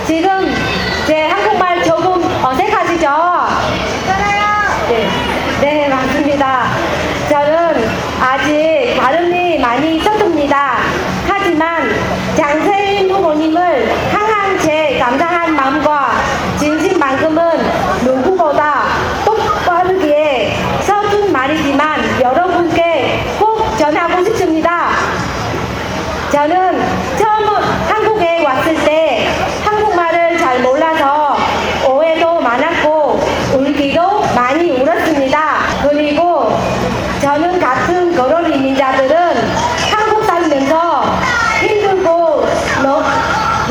지금 제 한국말 조금 어색하시죠? 괜찮아요. 네, 네, 맞습니다. 저는 아직 발음이 많이 서툽니다. 하지만 장세인 후보님을 향한 제 감사한 마음과 진심만큼은 누구보다 똑바르게 서툰 말이지만 여러분께 꼭 전하고 싶습니다. 저는 처음 한국에 왔을 때 한국말을 잘 몰라서 오해도 많았고 울기도 많이 울었습니다. 그리고 저는 같은 거론 이민자들은 한국 살면서 힘들고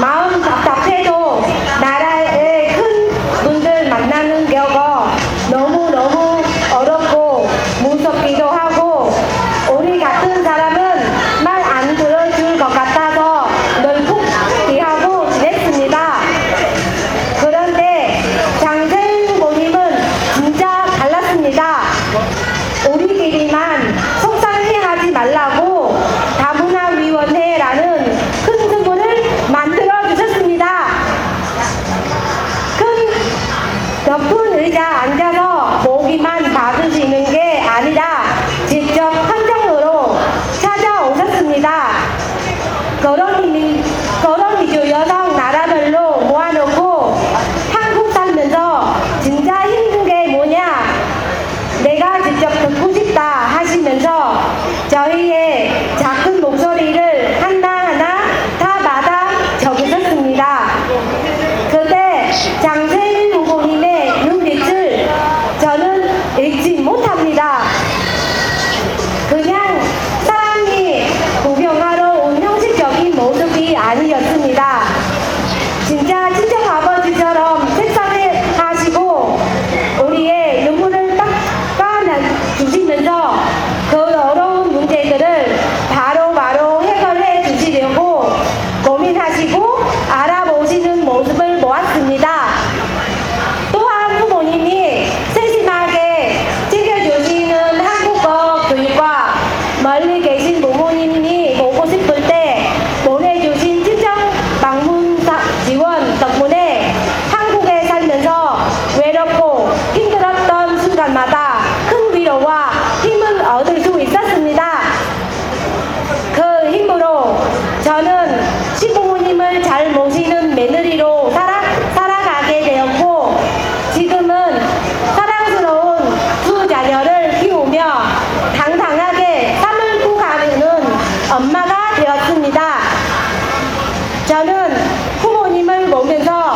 마음 답답해도 나라의 큰 분들 만나는 경우가 너무너무 어렵고 무섭기도 하고 우리 같은 사람은 말 안 들어줄 것 같아서 늘 푹기하고 지냈습니다. 그런데 장세인 후보님은 진짜 달랐습니다. 우리끼리만 속상해하지 말라고 다문화위원회라는 큰 선물을 만들어 주셨습니다. 큰 높은 의자 앉아서 모기만 받으시는 게 아니라 직접 현장으로 찾아오셨습니다. 거론이주 여성 나라별로 모아놓고 한국 살면서 진짜 힘든 게 뭐냐 내가 직접 듣고 싶다 하시면서 저희의 작은 목소리를 하나하나 다 받아 적으셨습니다. 그때 장세인 후보님의 눈빛을 저는 잊지 못합니다. 그냥 사람이 구경하러 온 형식적인 모습이 아니었습니다. 진짜 친정 아버지처럼 책상에 하시고 우리의 눈물을 닦아주시면서 그 어려운 문제들을 바로바로 해결해 주시려고 고민하시고 알아보시는 모습을 보았습니다. 또한 부모님이 세심하게 챙겨주시는 한국어 교육과 멀리 계신 부모님이 보고 싶을 때 보내주신 친정 방문 지원 덕분에 한국에 살면서 외롭고 힘들었던 순간마다 큰 위로와 힘을 얻을 수 있었습니다. 그 힘으로 저는 시부모님을 잘 모시는 며느리로 살아가게 되었고 지금은 사랑스러운 두 자녀를 키우며 당당하게 삶을 꾸가는 엄마가 되었습니다. 저는 부모님을 보면서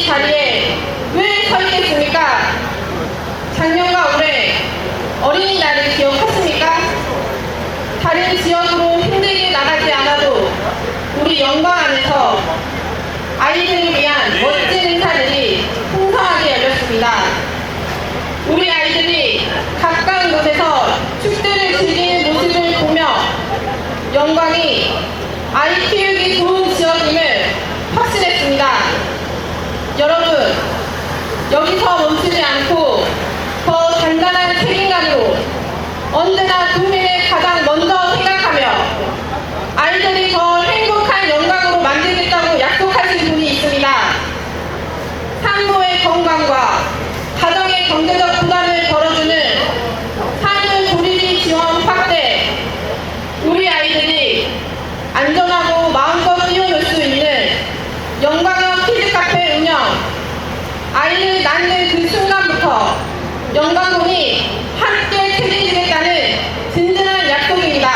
이 자리에 왜 서 있겠습니까? 작년과 올해 어린이날을 기억하십니까? 다른 지역으로 힘들게 나가지 않아도 우리 영광 안에서 아이들을 위한 멋진 행사들이 풍성하게 열렸습니다. 우리 아이들이 가까운 곳에서 축제를 즐기는 모습을 보며 영광이 아이 키우기 좋은 지역임을 확신했습니다. 여러분, 여기서 멈추지 않고 더 단단한 책임감으로 언제나 국민을 가장 먼저 생각하며 아이들이 더 행복한 영광으로 만들겠다고 약속하신 분이 있습니다. 산모의 건강과 가정의 경제적 부담을 덜어주는 산후 조리비 지원 확대, 우리 아이들이 안전하고 마음껏 뛰어놀 수 있는 영광형 키즈카페 운영, 아이를 낳는 그 순간부터 영광군이 함께 책임지겠다는 든든한 약속입니다.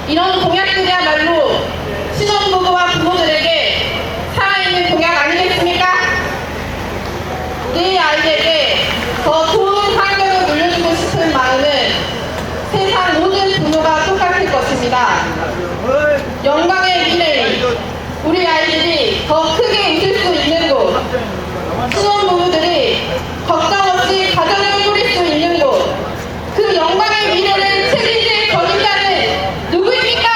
이런 공약들이야말로 신혼부부와 부모들에게 살아있는 공약 아니겠습니까? 내 아이에게 더 좋은 환경을 물려주고 싶은 마음은 세상 모든 부모가 똑같을 것입니다. 영광의 미래에 우리 아이들이 더 크게 웃을 수 있는 곳, 신혼부부들이 걱정 없이 가정을 꾸릴 수 있는 곳, 그 영광의 미래를 책임질 권위자는 누구입니까?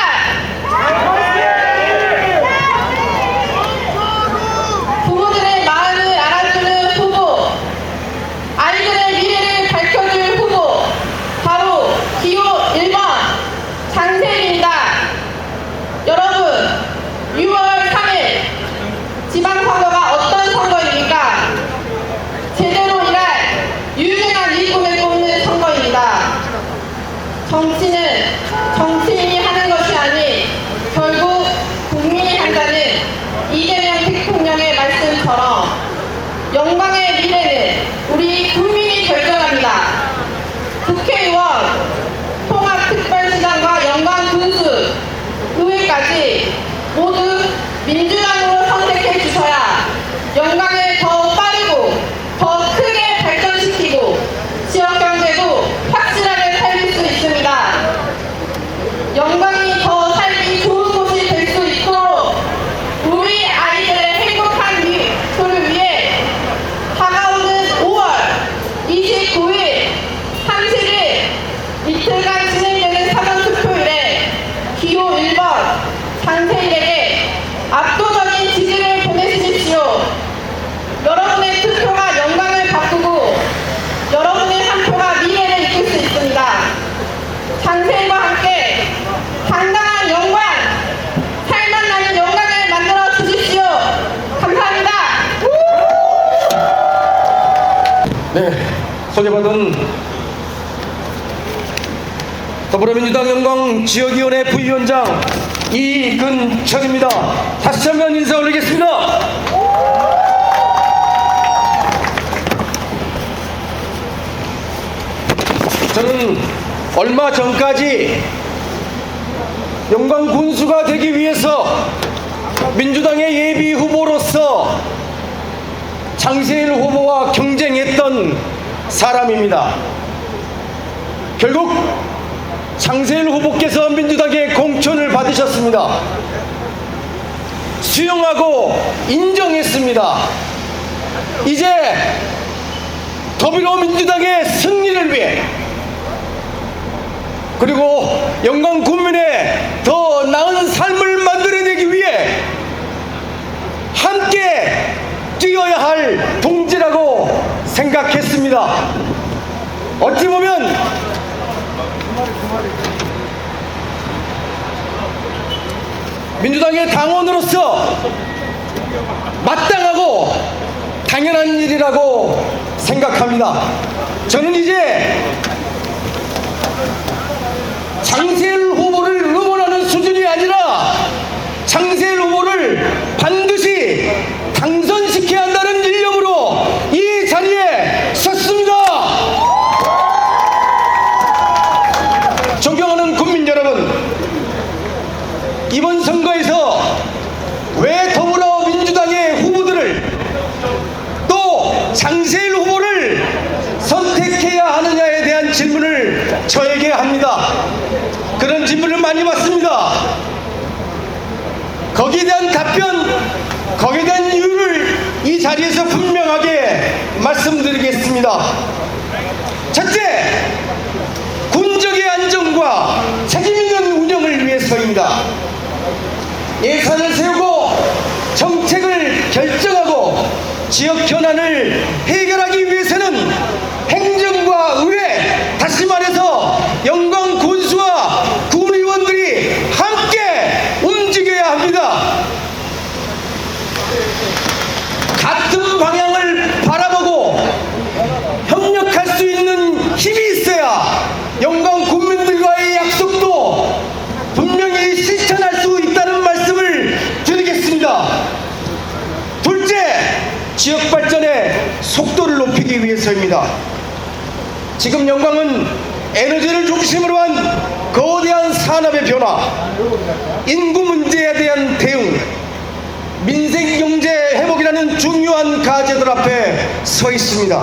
부모들의 마음을 알아주는 후보, 아이들의 미래를 밝혀줄 후보, 바로 기호 1번 장세입니다. 여러분, 6월 3일 지방선거가 어떤 선거입니까? 제대로 일할 유능한 일꾼을 뽑는 선거입니다. 정치는 정치인이 하는 것이 아닌 결국 국민이 한다는 이재명 대통령의 말씀처럼 영광의 미래는 우리 국민이 결정합니다. 국회의원, 통합특별시장과 영광군수, 의회까지 모두 민주당으로 선택해 주셔야 영광을 더 빠르고 더 크게 발전시키고 지역경제도 확실하게 살릴 수 있습니다. 영광이 더 살기 좋은 곳이 될 수 있도록 우리 아이들의 행복한 미래를 위해 다가오는 5월 29일, 30일 이틀간 진행되는 사전투표일에 기호 1번 장세일에게 압도적인 지지를 보내주십시오. 여러분의 투표가 영광을 바꾸고 여러분의 한 표가 미래를 이끌 수 있습니다. 장세일과 함께 당당한 영광, 살맛 나는 영광을 만들어 주십시오. 감사합니다. 네, 소개받은 더불어민주당 영광 지역위원회 부위원장 이근철입니다. 다시 한번 인사 올리겠습니다. 저는 얼마 전까지 영광 군수가 되기 위해서 민주당의 예비 후보로서 장세일 후보와 경쟁했던 사람입니다. 결국 장세일 후보께서 민주당의 공천을 받으셨습니다. 수용하고 인정했습니다. 이제 더불어민주당의 승리를 위해, 그리고 영광 국민의 더 나은 삶을 만들어내기 위해 함께 뛰어야 할 동지라고 생각했습니다. 어찌 보면 민주당의 당원으로서 마땅하고 당연한 일이라고 생각합니다. 저는 이제 장세일 후보를 응원하는 수준이 아니라 장세일 후보를 반드시 당선시켜야 한다는 일념으로 이 자리에 섰습니다. 존경하는 국민 여러분, 이번 선거에서 왜 더불어민주당의 후보들을 거기에 대한 답변, 거기에 대한 이유를 이 자리에서 분명하게 말씀드리겠습니다. 첫째, 군적의 안정과 책임있는 운영을 위해서입니다. 예산을 세우고 정책을 결정하고 지역 현안을 해결하기 위해서는 행정과 의회, 다시 말해서 영광 군수와 군의원들이 함께 움직여야 합니다. 같은 방향을 바라보고 협력할 수 있는 힘이 있어야 영광 국민들과의 약속도 분명히 실천할 수 있다는 말씀을 드리겠습니다. 둘째, 지역 발전의 속도를 높이기 위해서입니다. 지금 영광은 에너지를 중심으로 한 거대한 산업의 변화, 인구 문제에 대한 대응, 민생 경제 회복이라는 중요한 과제들 앞에 서 있습니다.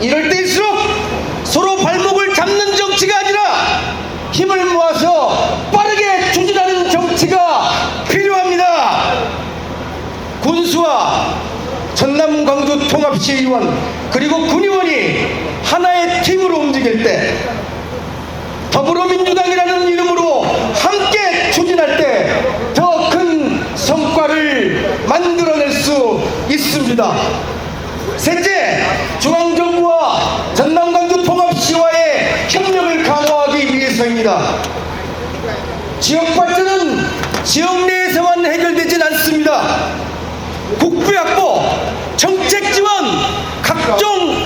이럴 때일수록 서로 발목을 잡는 정치가 아니라 힘을 모아서 빠르게 추진하는 정치가 필요합니다. 군수와 전남 광주 통합시의원 그리고 군의원이 하나의 팀으로 움직일 때, 더불어민주당이라는 이름으로 함께 추진할 때 더 큰 성과를 만들어낼 수 있습니다. 셋째, 중앙정부와 전남 광주 통합시와의 협력을 강화하기 위해서입니다. 지역 발전은 지역 내에서만 해결되진 않습니다. 국부 확보, 정책 지원, 각종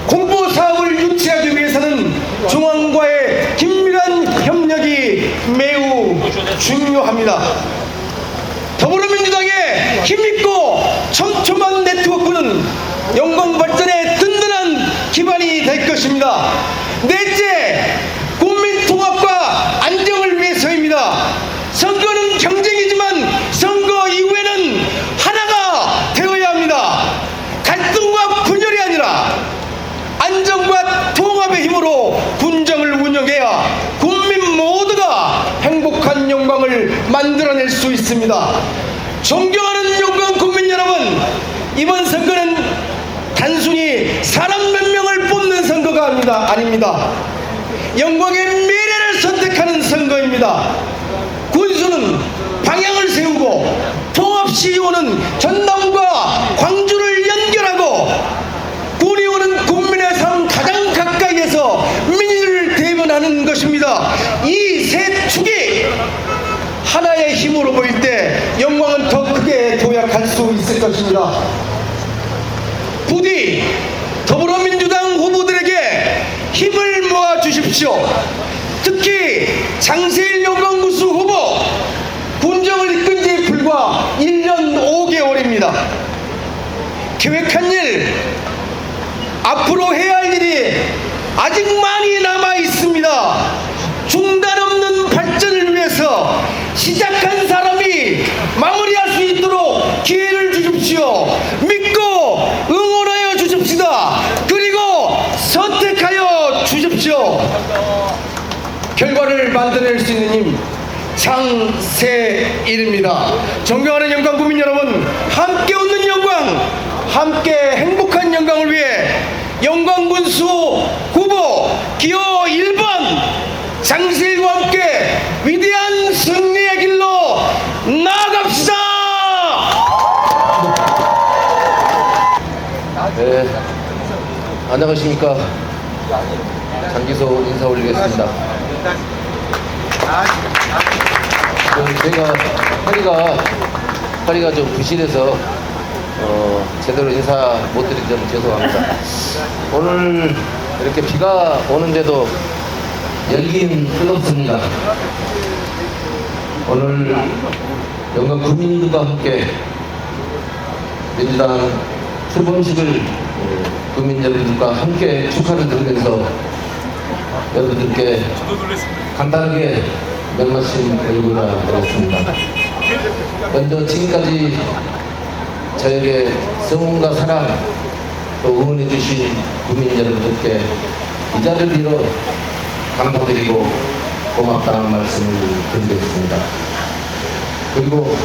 공보 사업을 유치하기 위해서는 중앙과의 긴밀한 협력이 매우 중요합니다. 더불어민주당의 힘있고 촘촘한 네트워크는 영광 발전의 든든한 기반이 될 것입니다. 넷째, 국민 통합과 안정을 위해서입니다. 선거는 경쟁이지만 선거 이후에는 하나가 되어야 합니다. 갈등과 분열이 아니라 안정과 통합의 힘으로 군정을 운영해야 국민 모두가 행복한 영광을 만들어낼 수 있습니다. 존경하는 영광 국민 여러분, 이번 선거는 단순히 사람 몇 명을 뽑는 선거가 아닙니다. 영광의 미래를 선택하는 선거입니다. 군수는 방향을 세우고 통합시의원은 전남과 광주를 연결하고 군의원은 국민의 삶 가장 가까이에서 민의를 대변하는 것입니다. 이 세 축이 하나의 힘으로 보일 때 영광은 더 크게 도약할 수 있을 것입니다. 부디 더불어민주당 후보들에게 힘을 모아 주십시오. 특히 장세일 영광군수 후보, 군정을 이끈 지 불과 1년 5개월입니다. 계획한 일, 앞으로 해야 할 일이 아직 많이 남아 있습니다. 중단 없는 발전을 위해서 시작한 사람이 마무리할 수 있도록 기회를 주십시오. 믿고 응원하여 주십시다. 그리고 선택하여 주십시오. 결과를 만들어낼 수 있는 힘, 장세일입니다. 존경하는 영광 국민 여러분, 함께 웃는 영광, 함께 행복한 영광을 위해 영광군수 후보 기호 1번 장세일과 함께 위대한 승리의 길로 나아갑시다. 네, 안녕하십니까. 장기소 인사 올리겠습니다. 제가 허리가 좀 부실해서 제대로 인사 못 드린 점 죄송합니다. 오늘 이렇게 비가 오는데도 열기는 뜨겁습니다. 오늘 영광 국민들과 함께 민주당 출범식을 국민 여러분들과 함께 축하를 드리면서 여러분들께 간단하게 몇 말씀 드리고자 하겠습니다. 먼저 지금까지 저에게 성원과 사랑 또 응원해 주신 국민 여러분들께 이 자리를 빌어 감사드리고 고맙다는 말씀을 드리겠습니다. 그리고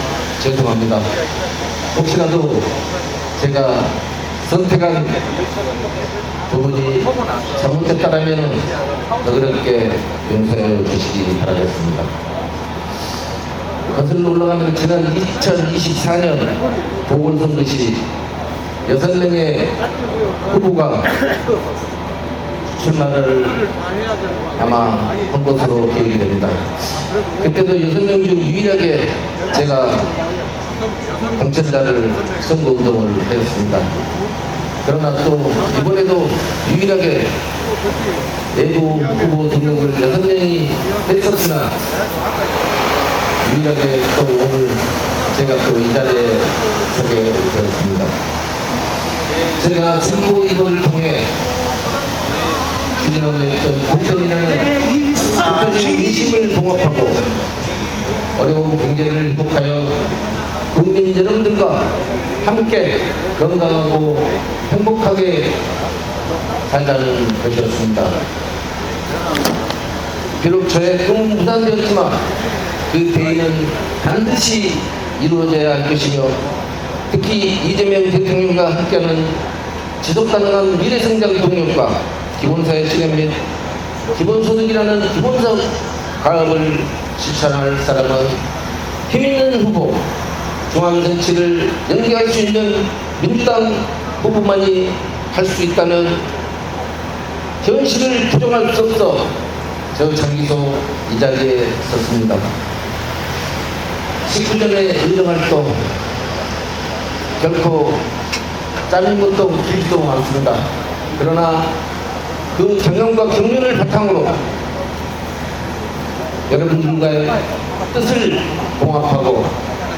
죄송합니다. 혹시라도 제가 선택한 부분이 잘못됐다면 너그럽게 용서해 주시기 바라겠습니다. 거슬러 올라가면 지난 2024년 보궐선거시 6명의 후보가 출마를 아마 한 것으로 기억이 됩니다. 그때도 6명 중 유일하게 제가 당첨자를 선거운동을 했습니다. 그러나 또 이번에도 유일하게 내부 후보 등록을 6명이 했었으나 유일하게 또 오늘 제가 또 이 자리에 서게 되었습니다. 제가 선거 이거를 통해 추진하고 있던 공정이라는 국가적인 민심을 봉합하고 어려운 경제를 극복하여 국민 여러분들과 함께 건강하고 행복하게 살자는 것이었습니다. 비록 저의 꿈은 무산되었지만 그 대의는 반드시 이루어져야 할 것이며 특히 이재명 대통령과 함께하는 지속가능한 미래성장 동력과 기본사회 실현 및 기본소득이라는 기본사업 가업을 실천할 사람은 힘있는 후보, 중앙정치를 연계할 수 있는 민주당 후보만이 할 수 있다는 현실을 부정할 수 없어 저 장기소 이 자리에 섰습니다. 19전의 의정활동 결코 짧은 것도 길지도 않습니다. 그러나 그 경험과 경륜을 바탕으로 여러분들과의 뜻을 봉합하고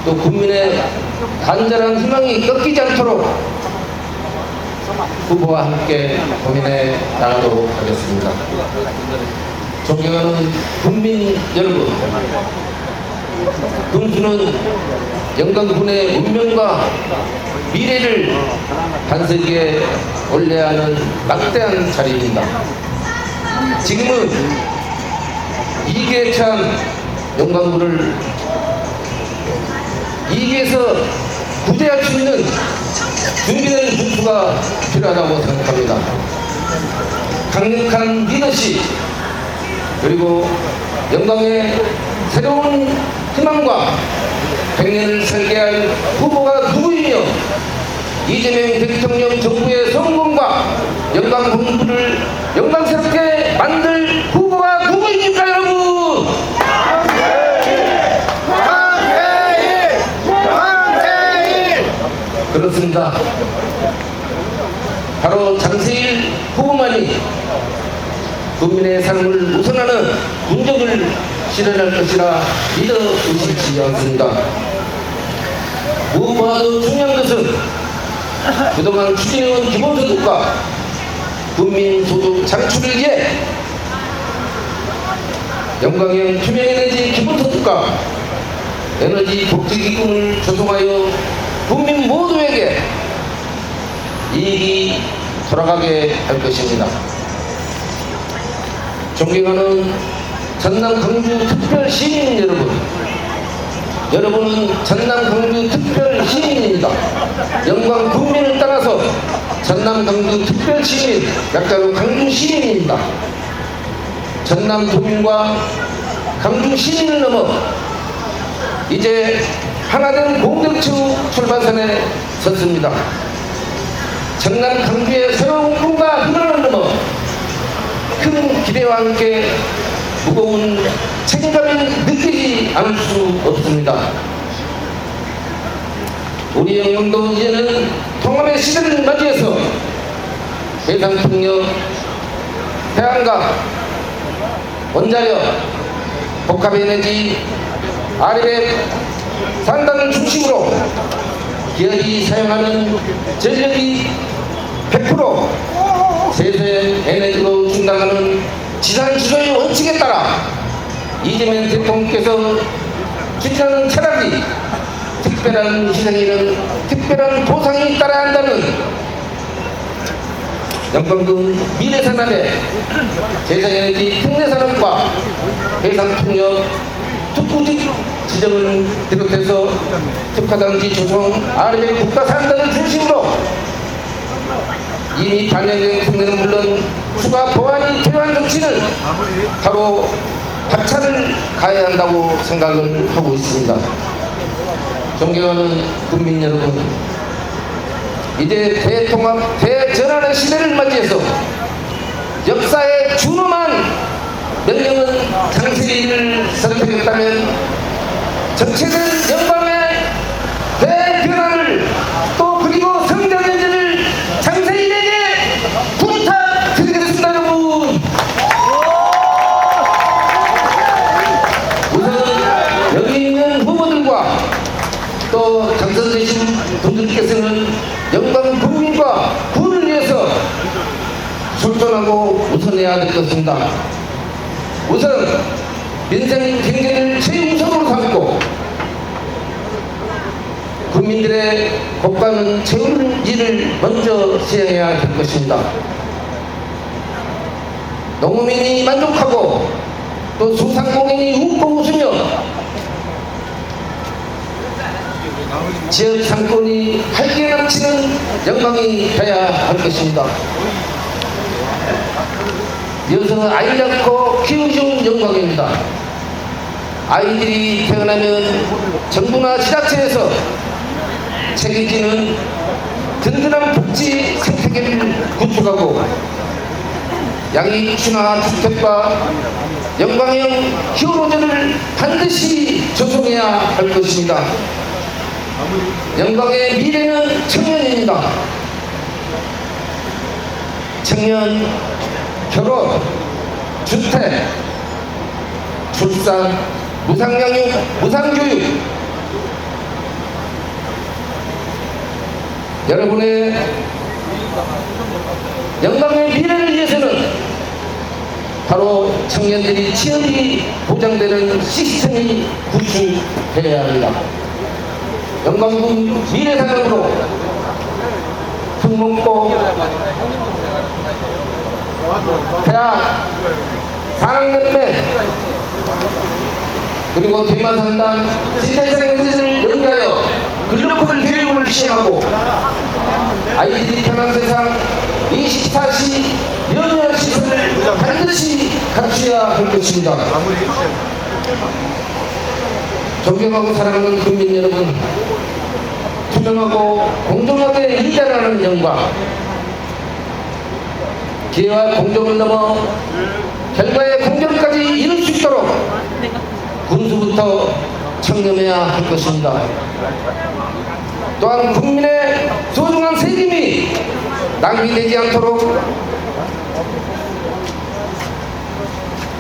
또 국민의 간절한 희망이 꺾이지 않도록 후보와 함께 고민해 나가도록 하겠습니다. 존경하는 국민 여러분, 금수는 영광군의 운명과 미래를 반석에 올려야 하는 막대한 자리입니다. 지금은 이기에 찬 영광군을 이기에서 구제할 수 있는 준비된 군수가 필요하다고 생각합니다. 강력한 리더십 그리고 영광의 새로운 희망과 100년을 설계할 후보가 누구이며 이재명 대통령 정부의 성공과 영광 공부를 영광스럽게 만들 후보가 누구입니까 여러분? 그렇습니다. 바로 장세일 후보만이 국민의 삶을 우선하는 문정을 실현할 것이라 믿어 의심치 않습니다. 무엇보다도 중요한 것은 그동안 추진해온 기본소득과 국민소득 창출을 위해 영광형 투명에너지 기본소득과 에너지 복지기금을 조성하여 국민 모두에게 이익이 돌아가게 할 것입니다. 존경하는 전남 광주 특별 시민 여러분, 여러분은 전남 광주 특별 시민입니다. 영광 국민을 따라서 전남 광주 특별 시민, 약자로 광주 시민입니다. 전남 도민과 광주 시민을 넘어 이제 하나된 공동체 출발선에 섰습니다. 전남 광주의 새로운 꿈과 희망을 넘어 큰 기대와 함께 무거운 책임감이 느끼지 않을 수 없습니다. 우리 영광도 이제는 통합의 시대를 맞이해서 해상풍력, 태양광, 원자력, 복합에너지, 아리백, 산단을 중심으로 기업이 사용하는 전력이 100% 세대 에너지로 충당하는 지산주도의 원칙에 따라 이재명 대통령께서 추진하는 철학이 특별한 희생에는 특별한 보상이 따라야 한다는 영광군 미래산업의 재생에너지 특례산업과 해상풍력, 특구직 지정을 비롯해서 특화단지 조성, 아래의 국가산단을 중심으로 이미 반영된 국내는 물론 추가 보완이 필요한 정치는 바로 박차를 가해야 한다고 생각을 하고 있습니다. 존경하는 국민 여러분, 이제 대통합, 대전환의 시대를 맞이해서 역사에 준엄한 명령은 장세희를 선택했다면 정체된 영광의 대변화를 또 그리고 성장연제를 장세희에게 부탁드리겠습니다. 여러분, 우선 여기 있는 후보들과 또 당선되신 분들께서는 영광 국민과 군을 위해서 솔선하고 우선해야 될 것입니다. 우선 민생 경제를 최우선으로 삼고 국민들의 고가는 채우는 일을 먼저 시행해야 될 것입니다. 농민이 만족하고 또 소상공인이 웃고 웃으며 지역 상권이 활기에 넘치는 영광이 되어야 할 것입니다. 이어서 아이 낳고 키우기 영광입니다. 아이들이 태어나면 정부나 지자체에서 책임지는 든든한 복지 생태계를 구축하고 양이 친화 주택과 영광형 히어로전을 반드시 조성해야 할 것입니다. 영광의 미래는 청년입니다. 청년, 결혼, 주택, 출산, 무상양육, 무상교육, 여러분의 영광의 미래를 위해서는 바로 청년들이 취업이 보장되는 시스템이 구축되어야 합니다. 영광군 미래산업으로 특목고, 대학, 산학연맹, 그리고 대마산단, 신대생연제를 연계하여 글로벌 교육을 시행하고 아이들이 편한 세상 24시 연휴 시설을 반드시 갖춰야 할 것입니다. 존경하고 사랑하는 국민 여러분, 투명하고 공정하게 일자라는 영광, 기회와 공정을 넘어 결과의 공정까지 이룰 수 있도록 군수부터 청렴해야 할 것입니다. 또한 국민의 소중한 세금이 낭비되지 않도록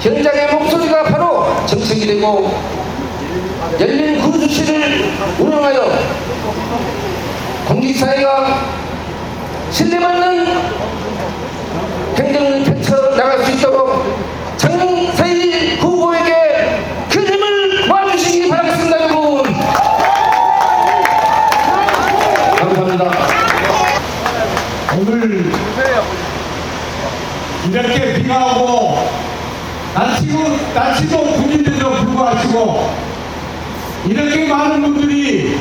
현장의 목소리가 바로 정책이 되고 열린 군수실을 운영하여 공직사회가 신뢰받는 행정을 펼쳐나갈 수 있도록 장세희 후보에게 큰 힘을 모아주시기 바라겠습니다. 여러분, 감사합니다. 오늘 이렇게 비가 오고 날씨도 군인데도 불구하고 이렇게 많은 분들이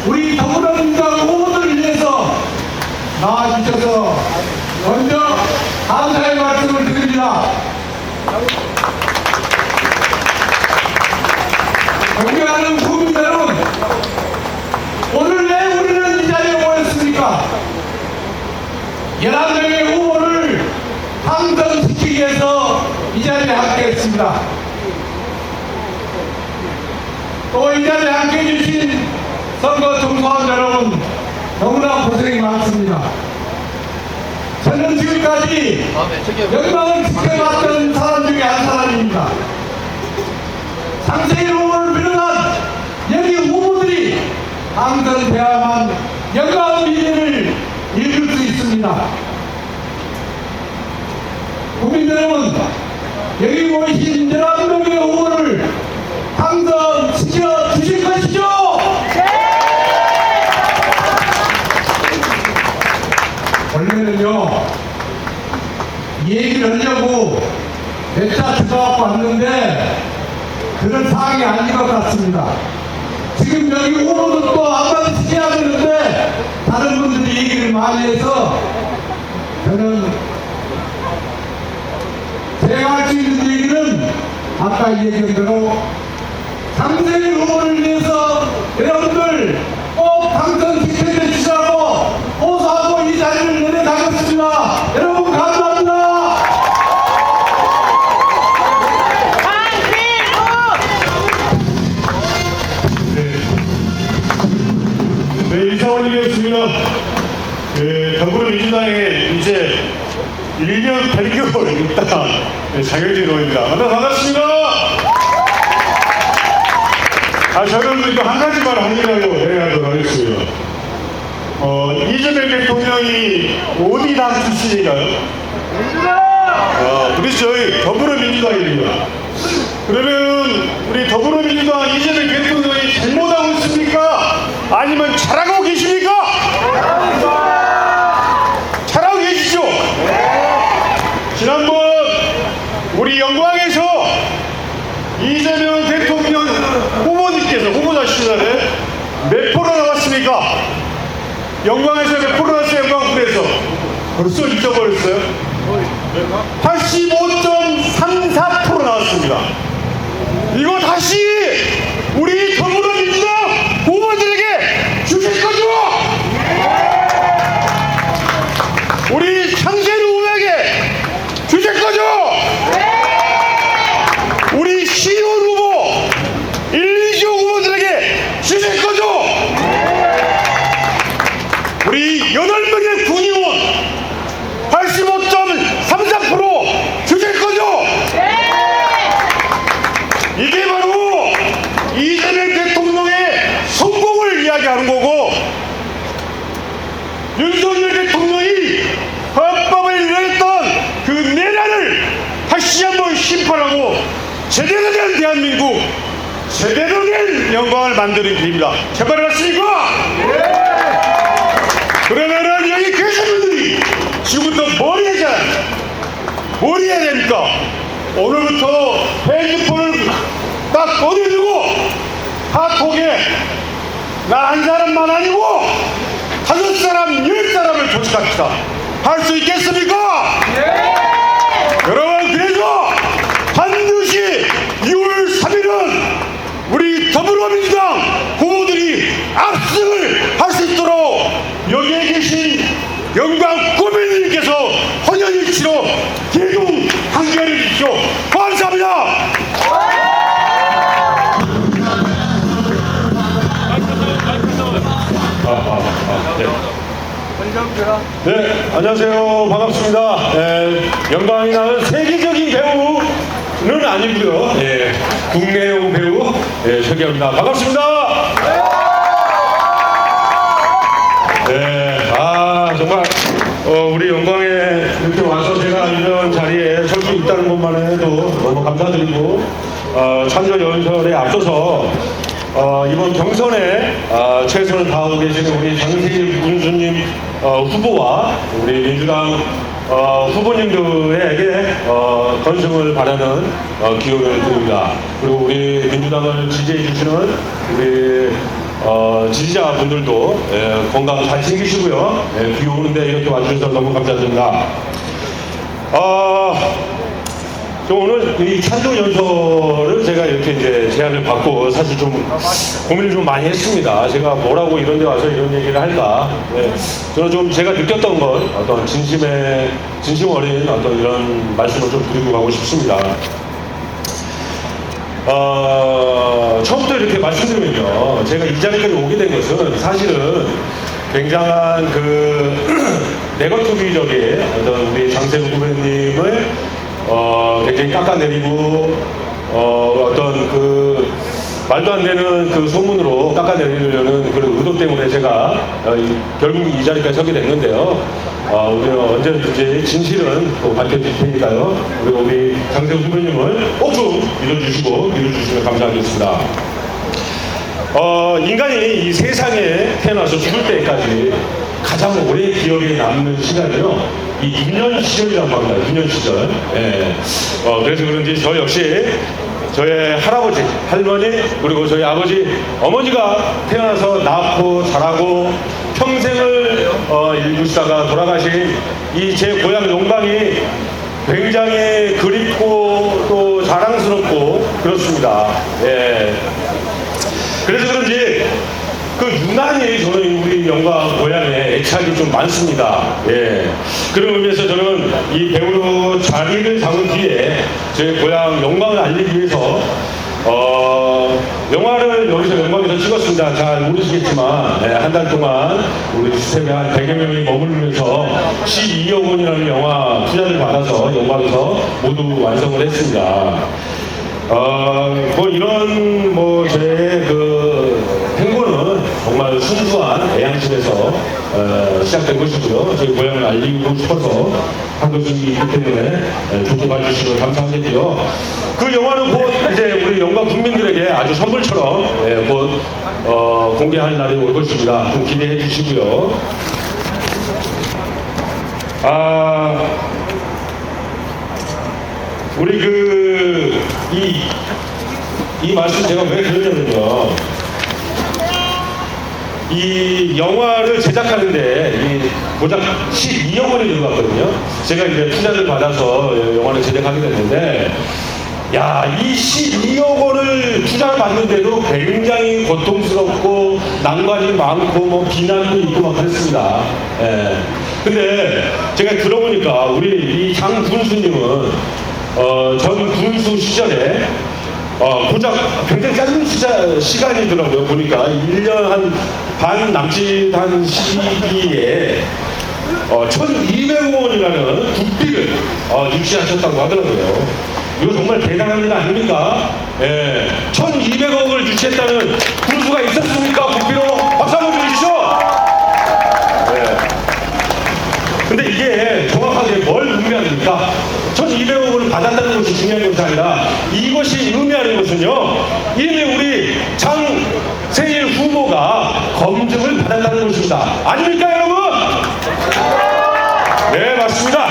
우리 더불어민주당 후보들을 위해서 나와주셔서 먼저 감사의 말씀을 드립니다. 존경하는 국민 여러분, 오늘 왜 우리는 이 자리에 모였습니까? 11명의 후보를 당선시키기 위해서 이 자리에 함께했습니다. 또 이 자리에 함께해 주신 선거 종사원 여러분, 너무나 고생이 많습니다. 저는 지금까지 영광을 지켜봤던 사람 중에 한 사람입니다. 장세희 후보를 비롯한 여기 후보들이 당선되어야만 영광의 미래를 이룰 수 있습니다. 국민 여러분, 여기 모이신 11명의 후보를 당선시켜 주실 것이죠? 원래는요, 이 얘기를 하려고 몇 차 들어갖고 왔는데 그 그런 사항이 아닌 것 같습니다. 지금 여기 후보도 또 한마디씩 해야 되는데 다른 분들이 얘기를 많이 해서 저는 제가 할 수 있는 얘기는 아까 얘기한 대로 장세일 후보를 위해서 여러분들 꼭 당선시켜 주시라고 호소하고 이 자리를 내려가겠습니다. 여러분 감사합니다. 네, 인사 올리겠습니다. 더불어민주당에 이제 1년 8개월 있다가 장영진 의원입니다. 만나 반갑습니다. 저는 또 한 가지만 확인하고 내려가도록 하겠습니다. 이재명 대통령이 어디 당 출신인가요? 우리 저희 더불어민주당입니다. 그러면 우리 더불어민주당 이재명 대통령이 잘못하고 있습니까? 아니면 잘하고 계십니까? 잘하고 계시죠? 지난번 우리 영광에서 이재명 대통령 후보님께서 후보자 시절에 몇 프로 나왔습니까? 영광에서 몇 프로 나왔어요? 영광군에서 벌써 잊어버렸어요? 85.34% 나왔습니다. 이거 다시 우리 더불어민주당 후보들에게 주실 거죠? 우리 장세일 후보에게 주실 거죠? 우리 시의원 후보 1, 2조 후보들에게 주실 거죠? 우리 8명의 군의원 85.34% 주실 거죠? 이게 바로 이재명 대통령의 성공을 이야기하는 거고, 윤석열 대통령이 헌법을 위반했던 그 내란을 다시 한번 심판하고 제대로 된 대한민국, 제대로 된 영광을 만드는 길입니다. 제발 맞습니까? 그러면은 여기 계신 분들이 지금부터 뭘 해야 됩니까? 오늘부터 핸드폰을 딱 꺼내주고 카톡에 나 한 사람만 아니고 5사람, 10사람을 조직합시다. 할 수 있겠습니까? 여러분, 그래서 반드시 6월 3일은 우리 더불어민주당 후보들이 압승을 할 수 있도록 여기에 계신 영광 고민님께서 헌현일치로 대동 한결해 주십시오. 감사합니다. 네, 안녕하세요. 반갑습니다. 영광이 나는 세계적인 배우는 아니고요. 국내용 배우 소개합니다. 반갑습니다. 정말 우리 영광에 이렇게 와서 제가 이런 자리에 설 수 있다는 것만 해도 너무 감사드리고, 참여 연설에 앞서서 이번 경선에 최선을 다하고 계시는 우리 장세일 군수님 후보와 우리 민주당 후보님들에게 건승을 바라는 기원을 드립니다. 그리고 우리 민주당을 지지해 주시는 우리 지지자분들도 건강 잘 챙기시고요. 비 오는데 이렇게 와주셔서 너무 감사드립니다. 오늘 이 찬조 연설을 제가 이렇게 이제 제안을 받고 사실 좀 고민을 좀 많이 했습니다. 제가 뭐라고 이런 데 와서 이런 얘기를 할까. 저는 좀 제가 느꼈던 건 어떤 진심 어린 어떤 이런 말씀을 좀 드리고 가고 싶습니다. 처음부터 이렇게 말씀드리면요, 제가 이 자리까지 오게 된 것은 사실은 굉장한 네거티브적인 어떤 우리 장세일 후보님을 굉장히 깎아내리고 어떤 말도 안 되는 소문으로 깎아내리려는 그런 의도 때문에 제가 결국 이 자리까지 서게 됐는데요. 우리는 언제든지 진실은 또 밝혀질 테니까요. 우리 장세일 후보님을 꼭 좀 믿어주시면 감사하겠습니다. 인간이 이 세상에 태어나서 죽을 때까지 가장 오래 기억에 남는 시간이요, 이 6년 시절이라고 합니다. 6년 시절. 그래서 그런지 저 역시 저의 할아버지, 할머니, 그리고 저희 아버지, 어머니가 태어나서 낳고 자라고 평생을 일구시다가 돌아가신 이 제 고향 용방이 굉장히 그립고 또 자랑스럽고 그렇습니다. 예. 그래서 그런지 유난히 저는 우리 영광 고향에 애착이 좀 많습니다. 예. 그런 의미에서 저는 이 배우로 자리를 잡은 뒤에 제 고향 영광을 알리기 위해서 영화를 여기서 영광에서 찍었습니다. 잘 모르시겠지만 한 달 동안 우리 시스템에 한 100여 명이 머무르면서 12억 원이라는 영화 투자를 받아서 영광에서 모두 완성을 했습니다. 이런 제 행보는 정말 순수한 애양심에서 시작된 것이고요. 저희 고향을 알리고 싶어서 한 것이기 때문에 좋게 봐주시고 감사하겠고요. 그 영화는 곧 이제 우리 영광 국민들에게 아주 선물처럼 곧 공개할 날이 올 것입니다. 좀 기대해 주시고요. 우리 이 말씀 제가 왜 드렸냐면요. 이 영화를 제작하는데 고작 12억 원이 들어갔거든요. 제가 이제 투자를 받아서 영화를 제작하게 됐는데, 이 12억 원을 투자를 받는데도 굉장히 고통스럽고 난관이 많고 비난도 있고 막 그랬습니다. 근데 제가 들어보니까 우리 이 장 군수님은 전 군수 시절에 고작 굉장히 짧은 시간이더라고요. 보니까 1년 반 남짓한 시기에 1,200억 원이라는 국비를 유치하셨다고 하더라고요. 이거 정말 대단한 일 아닙니까? 1,200억을 유치했다는 군수가 있었습니까? 국비로 박수 한번 주시죠. 근데 이게 정확하게 뭘 의미합니까? 1,200억 원을 받았다는 것이 중요한 것이 아니라 이것이 의미하는 것은요, 이미 우리 장세일 후보가 검증을 받았다는 것입니다. 아닙니까, 여러분? 네, 맞습니다.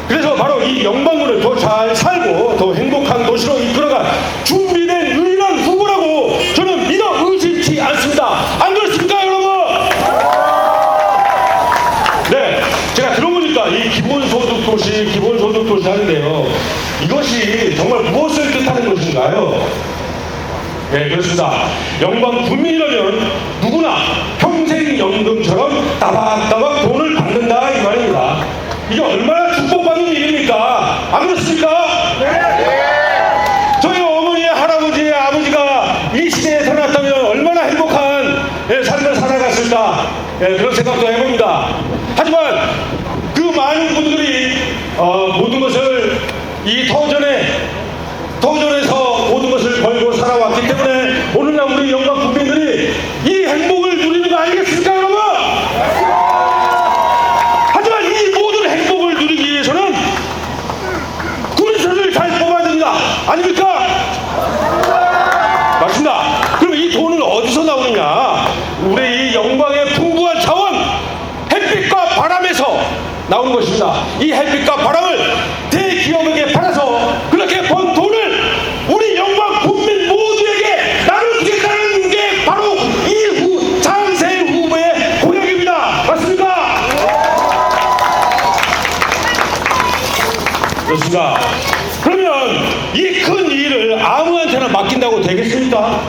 그래서 바로 이 영광군을 더 잘 살고 더 행복한 도시로 이끌어갈 준비된 유일한 후보라고 저는 믿어 의심치 않습니다. 안 그렇습니까, 여러분? 네, 제가 들어보니까 이 기본소득도시 하는데요, 이것이 정말 무엇을 뜻하는 것인가요? 네, 그렇습니다. 영광 국민이라면 누구나 평생연금처럼 따박따박 돈을 받는다 이 말입니다. 이게 얼마나 축복받는 일입니까? 안 그렇습니까? 저희 어머니, 할아버지, 아버지가 이 시대에 태어났다면 얼마나 행복한 삶을 살아갔을까, 그런 생각도 해봅니다. 하지만 그 많은 분들이 모든 것을 이 터전에서 모든 것을 걸고 살아왔기 때문에 오늘날 우리 영광 국민들이 이 행복을 누리는 거 아니겠습니까, 여러분? 하지만 이 모든 행복을 누리기 위해서는 군수를 잘 뽑아야 됩니다. 아닙니까? 맞습니다. 그럼 이 돈은 어디서 나오느냐? 우리 이 영광의 풍부한 자원, 햇빛과 바람에서 나오는 것입니다. 이 햇빛과 바람을 대기업에게 팔아서 그렇게 번 돈을 우리 영광 국민 모두에게 나눠주겠다는 게 바로 이 장세일 후보의 공약입니다. 맞습니까? 그렇습니다. 그러면 이 큰 일을 아무한테나 맡긴다고 되겠습니까?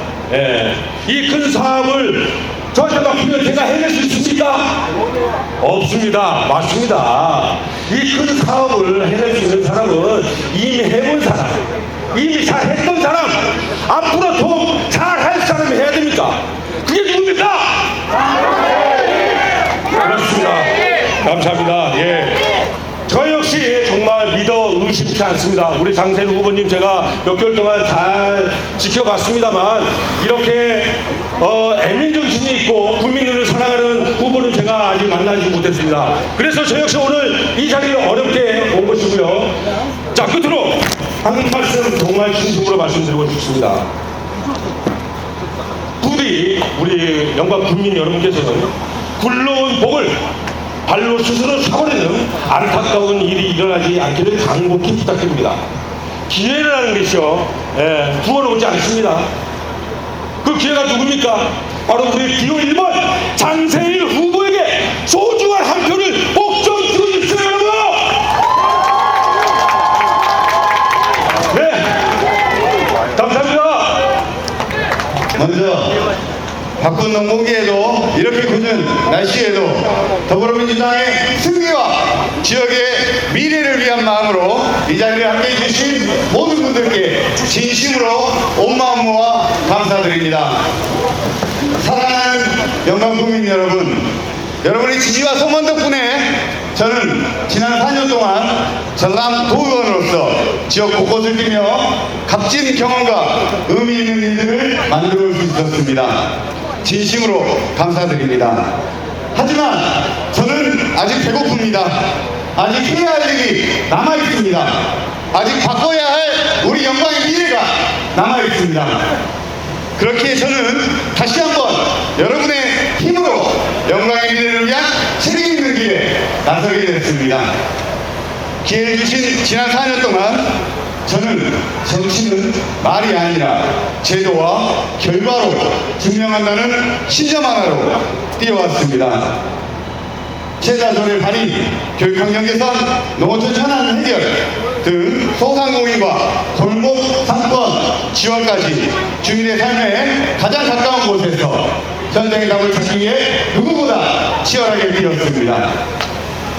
이 큰 사업을 저한테 맡기면 제가 해낼 수 있습니까? 없습니다. 맞습니다. 이 큰 사업을 해낼 수 있는 사람은 이미 해본 사람, 이미 잘 했던 사람, 앞으로 더 잘할 사람이 해야 됩니까? 그게 누굽니까? 그렇습니다. 감사합니다. 저 역시 정말 믿어 의심치 않습니다. 우리 장세일 후보님 제가 몇 개월 동안 잘 지켜봤습니다만 이렇게 애민정신이 있고 국민들을 사랑하는 후보는 제가 아직 만나지 못했습니다. 그래서 저 역시 오늘 이 자리에 어렵게 온 것이고요. 자, 끝으로 한 말씀 정말 진심으로 말씀드리고 싶습니다. 부디 우리 영광 국민 여러분께서는 굴러온 복을 발로 스스로 사버리는 안타까운 일이 일어나지 않기를 간곡히 부탁드립니다. 기회라는 것이요. 예, 두 번 오지 않습니다. 그 기회가 누굽니까? 바로 우리 기호 1번 장세일 후보에게 소중한 한 표를 꼭 좀 주십시오, 여러분! 네, 감사합니다. 먼저 바쁜 농번기에도 이렇게 궂은 날씨에도 더불어민주당의 승리와 지역의 미래를 위한 마음으로 이 자리에 함께해 주신 모든 분들께 진심으로 온 마음과 감사드립니다. 사랑하는 영광국민 여러분, 여러분의 지지와 소문 덕분에 저는 지난 4년 동안 전남 도의원으로서 지역 곳곳을 뛰며 값진 경험과 의미 있는 일들을 만들어 올 수 있었습니다. 진심으로 감사드립니다. 하지만 저는 아직 배고픕니다. 아직 해야 할 일이 남아있습니다. 아직 바꿔야 할 우리 영광의 미래가 남아있습니다. 그렇기에 저는 다시 한번 여러분의 힘으로 영광의 미래를 위한 책임 있는 길에 나서게 됐습니다. 기회를 주신 지난 4년 동안 저는 정치는 말이 아니라 제도와 결과로 증명한다는 신념 하나로 뛰어왔습니다. 최다솔의 발의, 교육환경 개선, 농어촌 현안 해결 등 소상공인과 골목 상권 지원까지 주민의 삶에 가장 가까운 곳에서 현장의 답을 찾기 위해 누구보다 치열하게 뛰었습니다.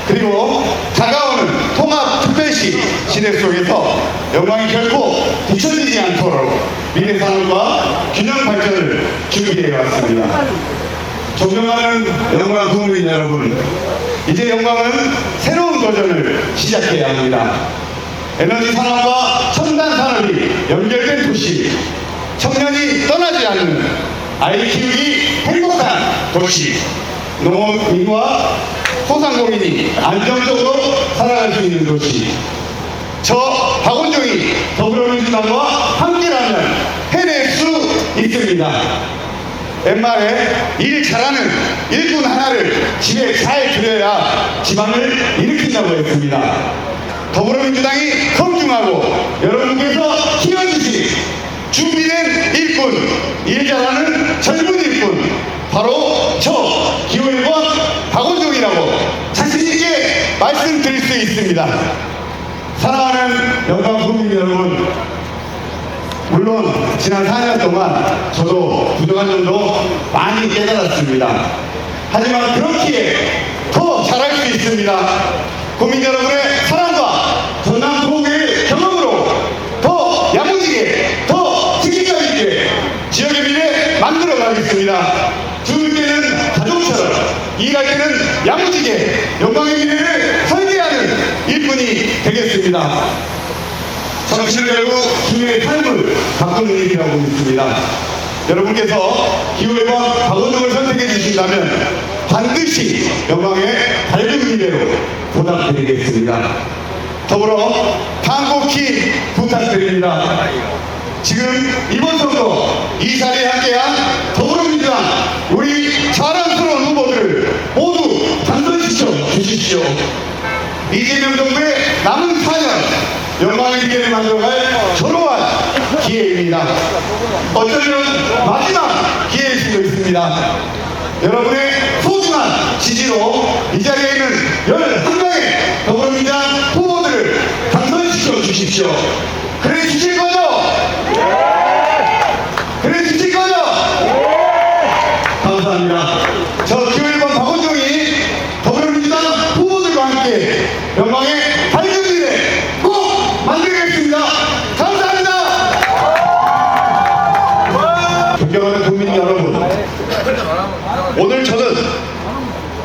그리고 다가오는 통합특별시 시대 속에서 영광이 결코 뒤처지지 않도록 미래산업과 균형 발전을 준비해 왔습니다. 존경하는 영광 국민 여러분, 이제 영광은 새로운 도전을 시작해야 합니다. 에너지 산업과 첨단 산업이 연결된 도시, 청년이 떠나지 않는 아이 키우기 행복한 도시, 농업인과 소상공인이 안정적으로 살아갈 수 있는 도시, 저 박원종이 더불어민주당과 함께라면 해낼 수 있습니다. 옛말에 일 잘하는 일꾼 하나를 집에 잘 들여야 집안을 일으킨다고 했습니다. 더불어민주당이 검증하고 여러분께서 키워주신 준비된 일꾼, 일 잘하는 젊은 일꾼, 바로 저 기호 1번 박원종이라고 자신있게 말씀드릴 수 있습니다. 사랑하는 영광 국민 여러분, 물론 지난 4년 동안 저도 부족한 점도 많이 깨달았습니다. 하지만 그렇기에 더 잘할 수 있습니다. 국민 여러분의 사랑과 전남 도의 경험으로 더 야무지게, 더 책임감 있게 지역의 미래 만들어 가겠습니다. 죽을 때는 가족처럼, 일할 때는 야무지게 영광의 미래를 설계하는 일꾼이 되겠습니다. 정신을 열고 주민의 삶을 바꾸는 일이라고 믿습니다. 여러분께서 기호 1번 박원종을 선택해 주신다면 반드시 영광의 밝은 미래로 보답드리겠습니다. 더불어 간곡히 부탁드립니다. 지금 이번 선거 이 자리에 함께한 더불어민주당 우리 자랑스러운 후보들을 모두 당선시켜 주십시오. 이재명 정부의 남은 4년 영광의 미래를 만들어갈 절호한 기회입니다. 어쩌면 마지막 기회일 수도 있습니다. 여러분의 소중한 지지로 이 자리에 있는 11명의 더불어민주당 후보들을 당선시켜 주십시오. 그래 주실 거죠? 그래 주실 거죠? 감사합니다. 저 기호 1번 박원종이 더불어민주당 후보들과 함께 영광의 밝은 미래 꼭 만들겠습니다. 감사합니다. 존경하는 국민 여러분, 오늘 저는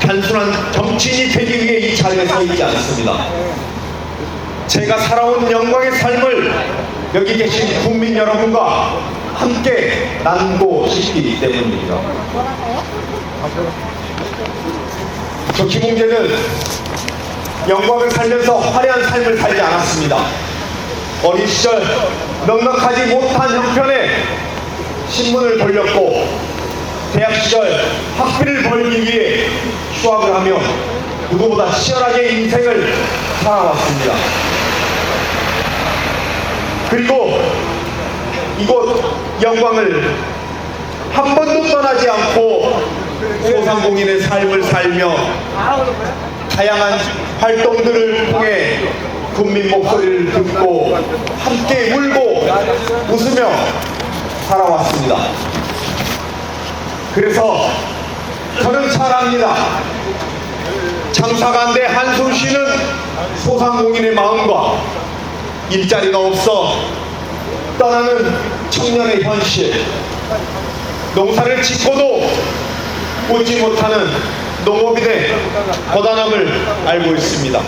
단순한 정치인이 되기 위해 이 자리에 서 있지 않습니다. 제가 살아온 영광의 삶을 여기 계신 국민 여러분과 함께 나누고 싶기 때문입니다. 저 김웅재는 영광을 살면서 화려한 삶을 살지 않았습니다. 어린 시절 넉넉하지 못한 형편에 신문을 돌렸고 대학 시절 학비를 벌기 위해 휴학을 하며 누구보다 치열하게 인생을 살아왔습니다. 그리고 이곳 영광을 한 번도 떠나지 않고 소상공인의 삶을 살며 다양한 활동들을 통해 국민 목소리를 듣고 함께 울고 웃으며 살아왔습니다. 그래서 저는 잘 압니다. 장사가인데 한숨 쉬는 소상공인의 마음과 일자리가 없어 떠나는 청년의 현실, 농사를 짓고도 웃지 못하는 농업인의 고단함을 알고 있습니다.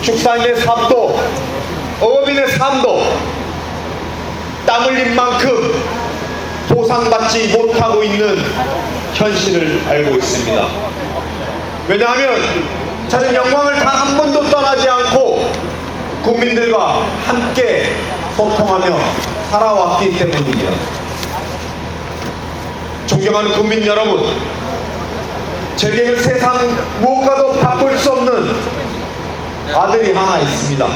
축산인의 삶도 어업인의 삶도 땀 흘린 만큼 보상받지 못하고 있는 현실을 알고 있습니다. 왜냐하면 저는 영광을 단 한 번도 떠나지 않고 국민들과 함께 소통하며 살아왔기 때문입니다. 존경하는 국민 여러분, 제게는 세상 무엇과도 바꿀 수 없는 아들이 하나 있습니다.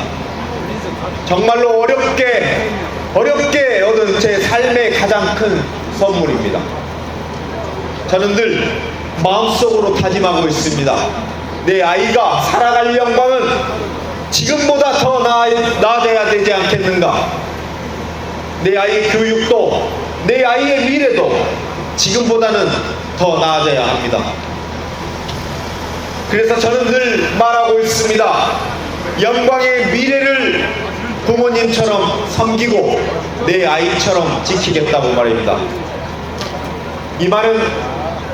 정말로 어렵게 얻은 제 삶의 가장 큰 선물입니다. 저는 늘 마음속으로 다짐하고 있습니다. 내 아이가 살아갈 영광은 지금보다 더 나아져야 되지 않겠는가. 내 아이의 교육도 내 아이의 미래도 지금보다는 더 나아져야 합니다. 그래서 저는 늘 말하고 있습니다. 영광의 미래를 부모님처럼 섬기고 내 아이처럼 지키겠다고 말입니다. 이 말은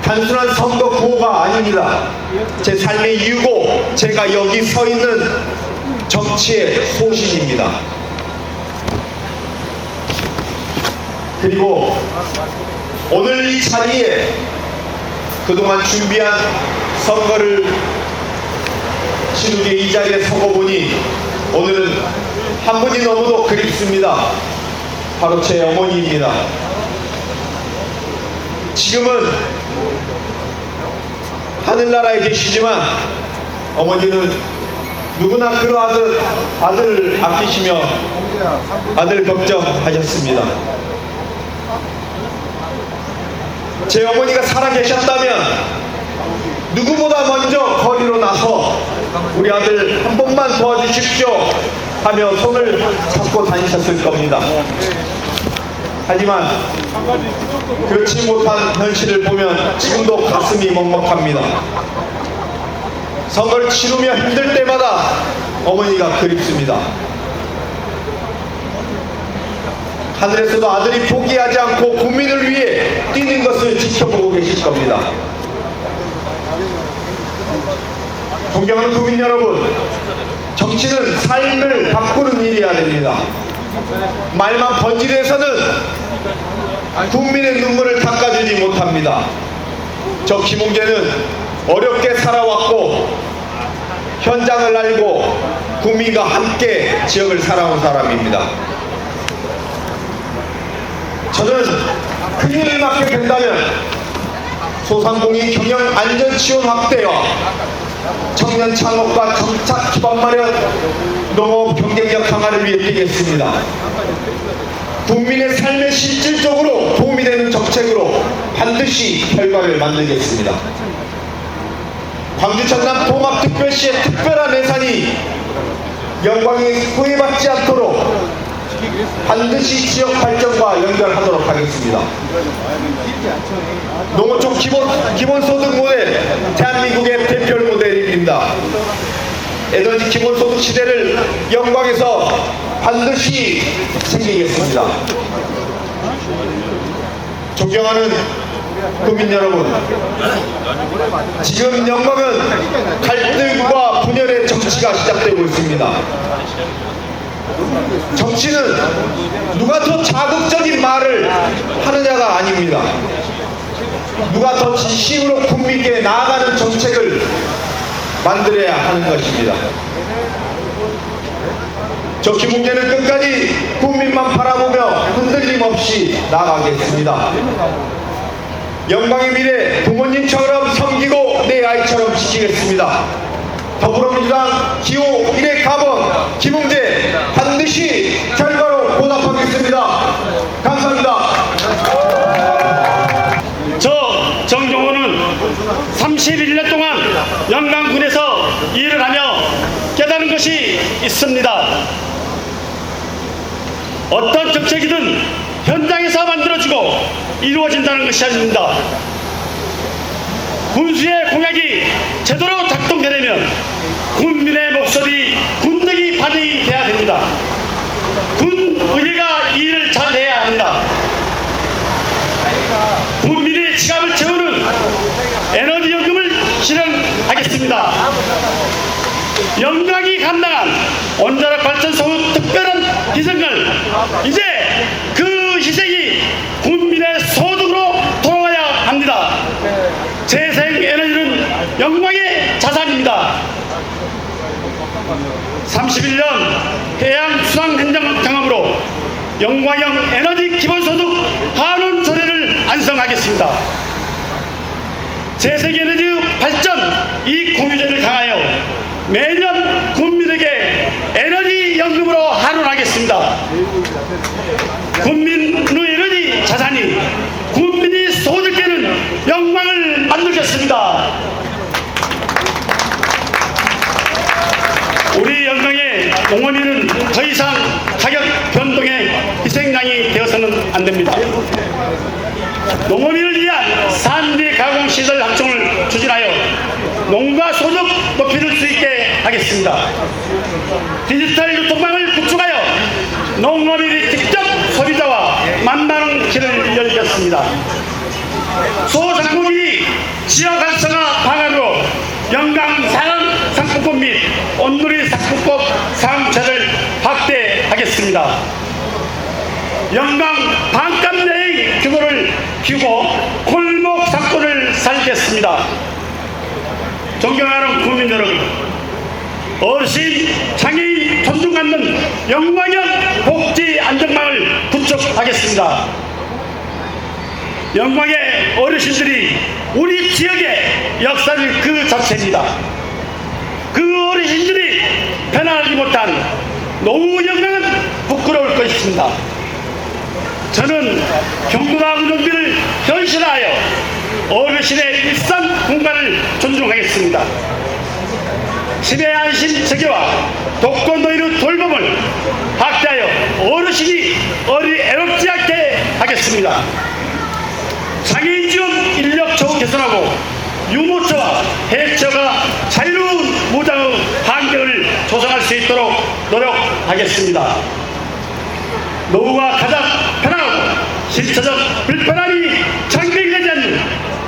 단순한 선거 구호가 아닙니다. 제 삶의 이유고 제가 여기 서 있는 정치의 소신입니다. 그리고 오늘 이 자리에 그동안 준비한 선거를 치르게 이 자리에 서고 보니 오늘은 한 분이 너무도 그립습니다. 바로 제 어머니입니다. 지금은 하늘나라에 계시지만 어머니는 누구나 그러하듯 아들을 아끼시며 아들 걱정하셨습니다. 제 어머니가 살아계셨다면 누구보다 먼저 거리로 나서 우리 아들 한 번만 도와주십시오 하며 손을 잡고 다니셨을 겁니다. 하지만 그렇지 못한 현실을 보면 지금도 가슴이 먹먹합니다. 선거를 치르며 힘들 때마다 어머니가 그립습니다. 하늘에서도 아들이 포기하지 않고 국민을 위해 뛰는 것을 지켜보고 계실 겁니다. 존경하는 국민 여러분, 정치는 삶을 바꾸는 일이어야 됩니다. 말만 번지르해서는 국민의 눈물을 닦아주지 못합니다. 저 김홍재는 어렵게 살아왔고 현장을 알고 국민과 함께 지역을 살아온 사람입니다. 저는 큰일을 맡게 된다면 소상공인 경영 안전 지원 확대와 청년 창업과 정착 기반 마련, 농업 경쟁력 강화를 위해 뛰겠습니다. 국민의 삶에 실질적으로 도움이 되는 정책으로 반드시 결과를 만들겠습니다. 광주 전남 통합특별시의 특별한 예산이 영광이 소외받지 않도록 반드시 지역 발전과 연결하도록 하겠습니다. 농어촌 기본소득 모델, 대한민국의 대표 모델입니다. 에너지 기본소득 시대를 영광에서 반드시 챙기겠습니다. 존경하는 국민 여러분, 지금 영광은 갈등과 분열의 정치가 시작되고 있습니다. 정치는 누가 더 자극적인 말을 하느냐가 아닙니다. 누가 더 진심으로 국민께 나아가는 정책을 만들어야 하는 것입니다. 저 김홍재는 끝까지 국민만 바라보며 흔들림 없이 나아가겠습니다. 영광의 미래 부모님처럼 섬기고 내 아이처럼 지키겠습니다. 더불어민주당 기호 1회 가번 김웅재 반드시 결과로 보답하겠습니다. 감사합니다. 저 정종호는 31년 동안 영광군에서 일을 하며 깨달은 것이 있습니다. 어떤 정책이든 현장에서 만들어지고 이루어진다는 것이 아닙니다. 군수의 공약이 제대로 작동되려면 국민의 목소리, 군덕이 반영이 돼야 됩니다. 군의회가 이 일을 잘해야 합니다. 국민의 지갑을 채우는 에너지연금을 실현하겠습니다. 영광이 감당한 원자력 발전소 특별한 희생을 이제 그 희생이 국민의 소득으로 돌아와야 합니다. 재생에너지는 영광의 자산입니다. 31년 해양수산행정 경험으로 영광형 에너지 기본소득 한원 조례를 안성하겠습니다. 재생에너지 발전 이 공유제를 강하여 매년 국민에게 에너지 연금으로 환원하겠습니다. 국민의 에너지 자산이 국민이 소득되는 영광을 만들겠습니다. 우리 영광의 농어민은 더 이상 가격 변동의 희생양이 되어서는 안 됩니다. 농어민을 위한 산지 가공 시설 확충을 추진하여 농가 소득 높이를 수 있게 하겠습니다. 디지털 유통망을 구축하여 농어민이 직접 소비자와 만나는 길을 열겠습니다. 소상공인이 지역 활성화 방안으로 영광 상품권 및 온누리 상품법 사항체를 확대하겠습니다. 영광 반값 여행 규모를 키우고 골목 상권을 살리겠습니다. 존경하는 국민 여러분, 어르신, 장애인 존중받는 영광형 복지 안전망을 구축하겠습니다. 영광의 어르신들이 우리 지역의 역사를 그 자체입니다. 그 어르신들이 변화하지 못한 노후 영광은 부끄러울 것입니다. 저는 경로당 운영비를 현실화하여 어르신의 일상 공간을 존중하겠습니다. 집의 안심 체계와 독거노인의 돌봄을 확대하여 어르신이 애롭지 않게 하겠습니다. 장애인 지원 인력처우 개선하고 유모처와 해처가 자유로운 무장의 환경을 조성할 수 있도록 노력하겠습니다. 노후가 가장 편하고 신체적 불편함이 장벽되지 않는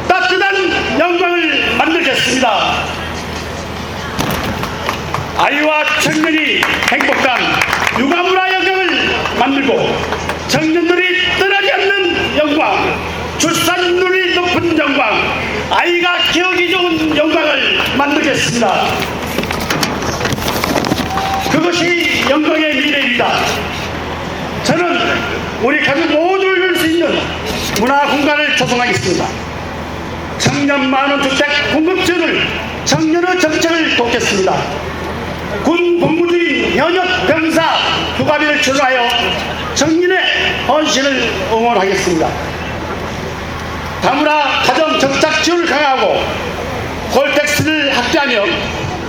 따뜻한 영광을 만들겠습니다. 아이와 청년이 행복한 육아문화 영광을 만들고 청년들이 떠나지 않는 영광, 출산율이 높은 영광, 아이가 키우기 좋은 영광을 만들겠습니다. 그것이 영광의 미래입니다. 저는 우리 가족 모두를 볼 수 있는 문화 공간을 조성하겠습니다. 청년 만원 주택 공급 지원을 청년의 정책을 돕겠습니다. 군 복무주의 현역 병사 휴가비를 지원하여 청년의 헌신을 응원하겠습니다. 다문화 가정 정착 지원을 강화하고 콜택스를 확대하며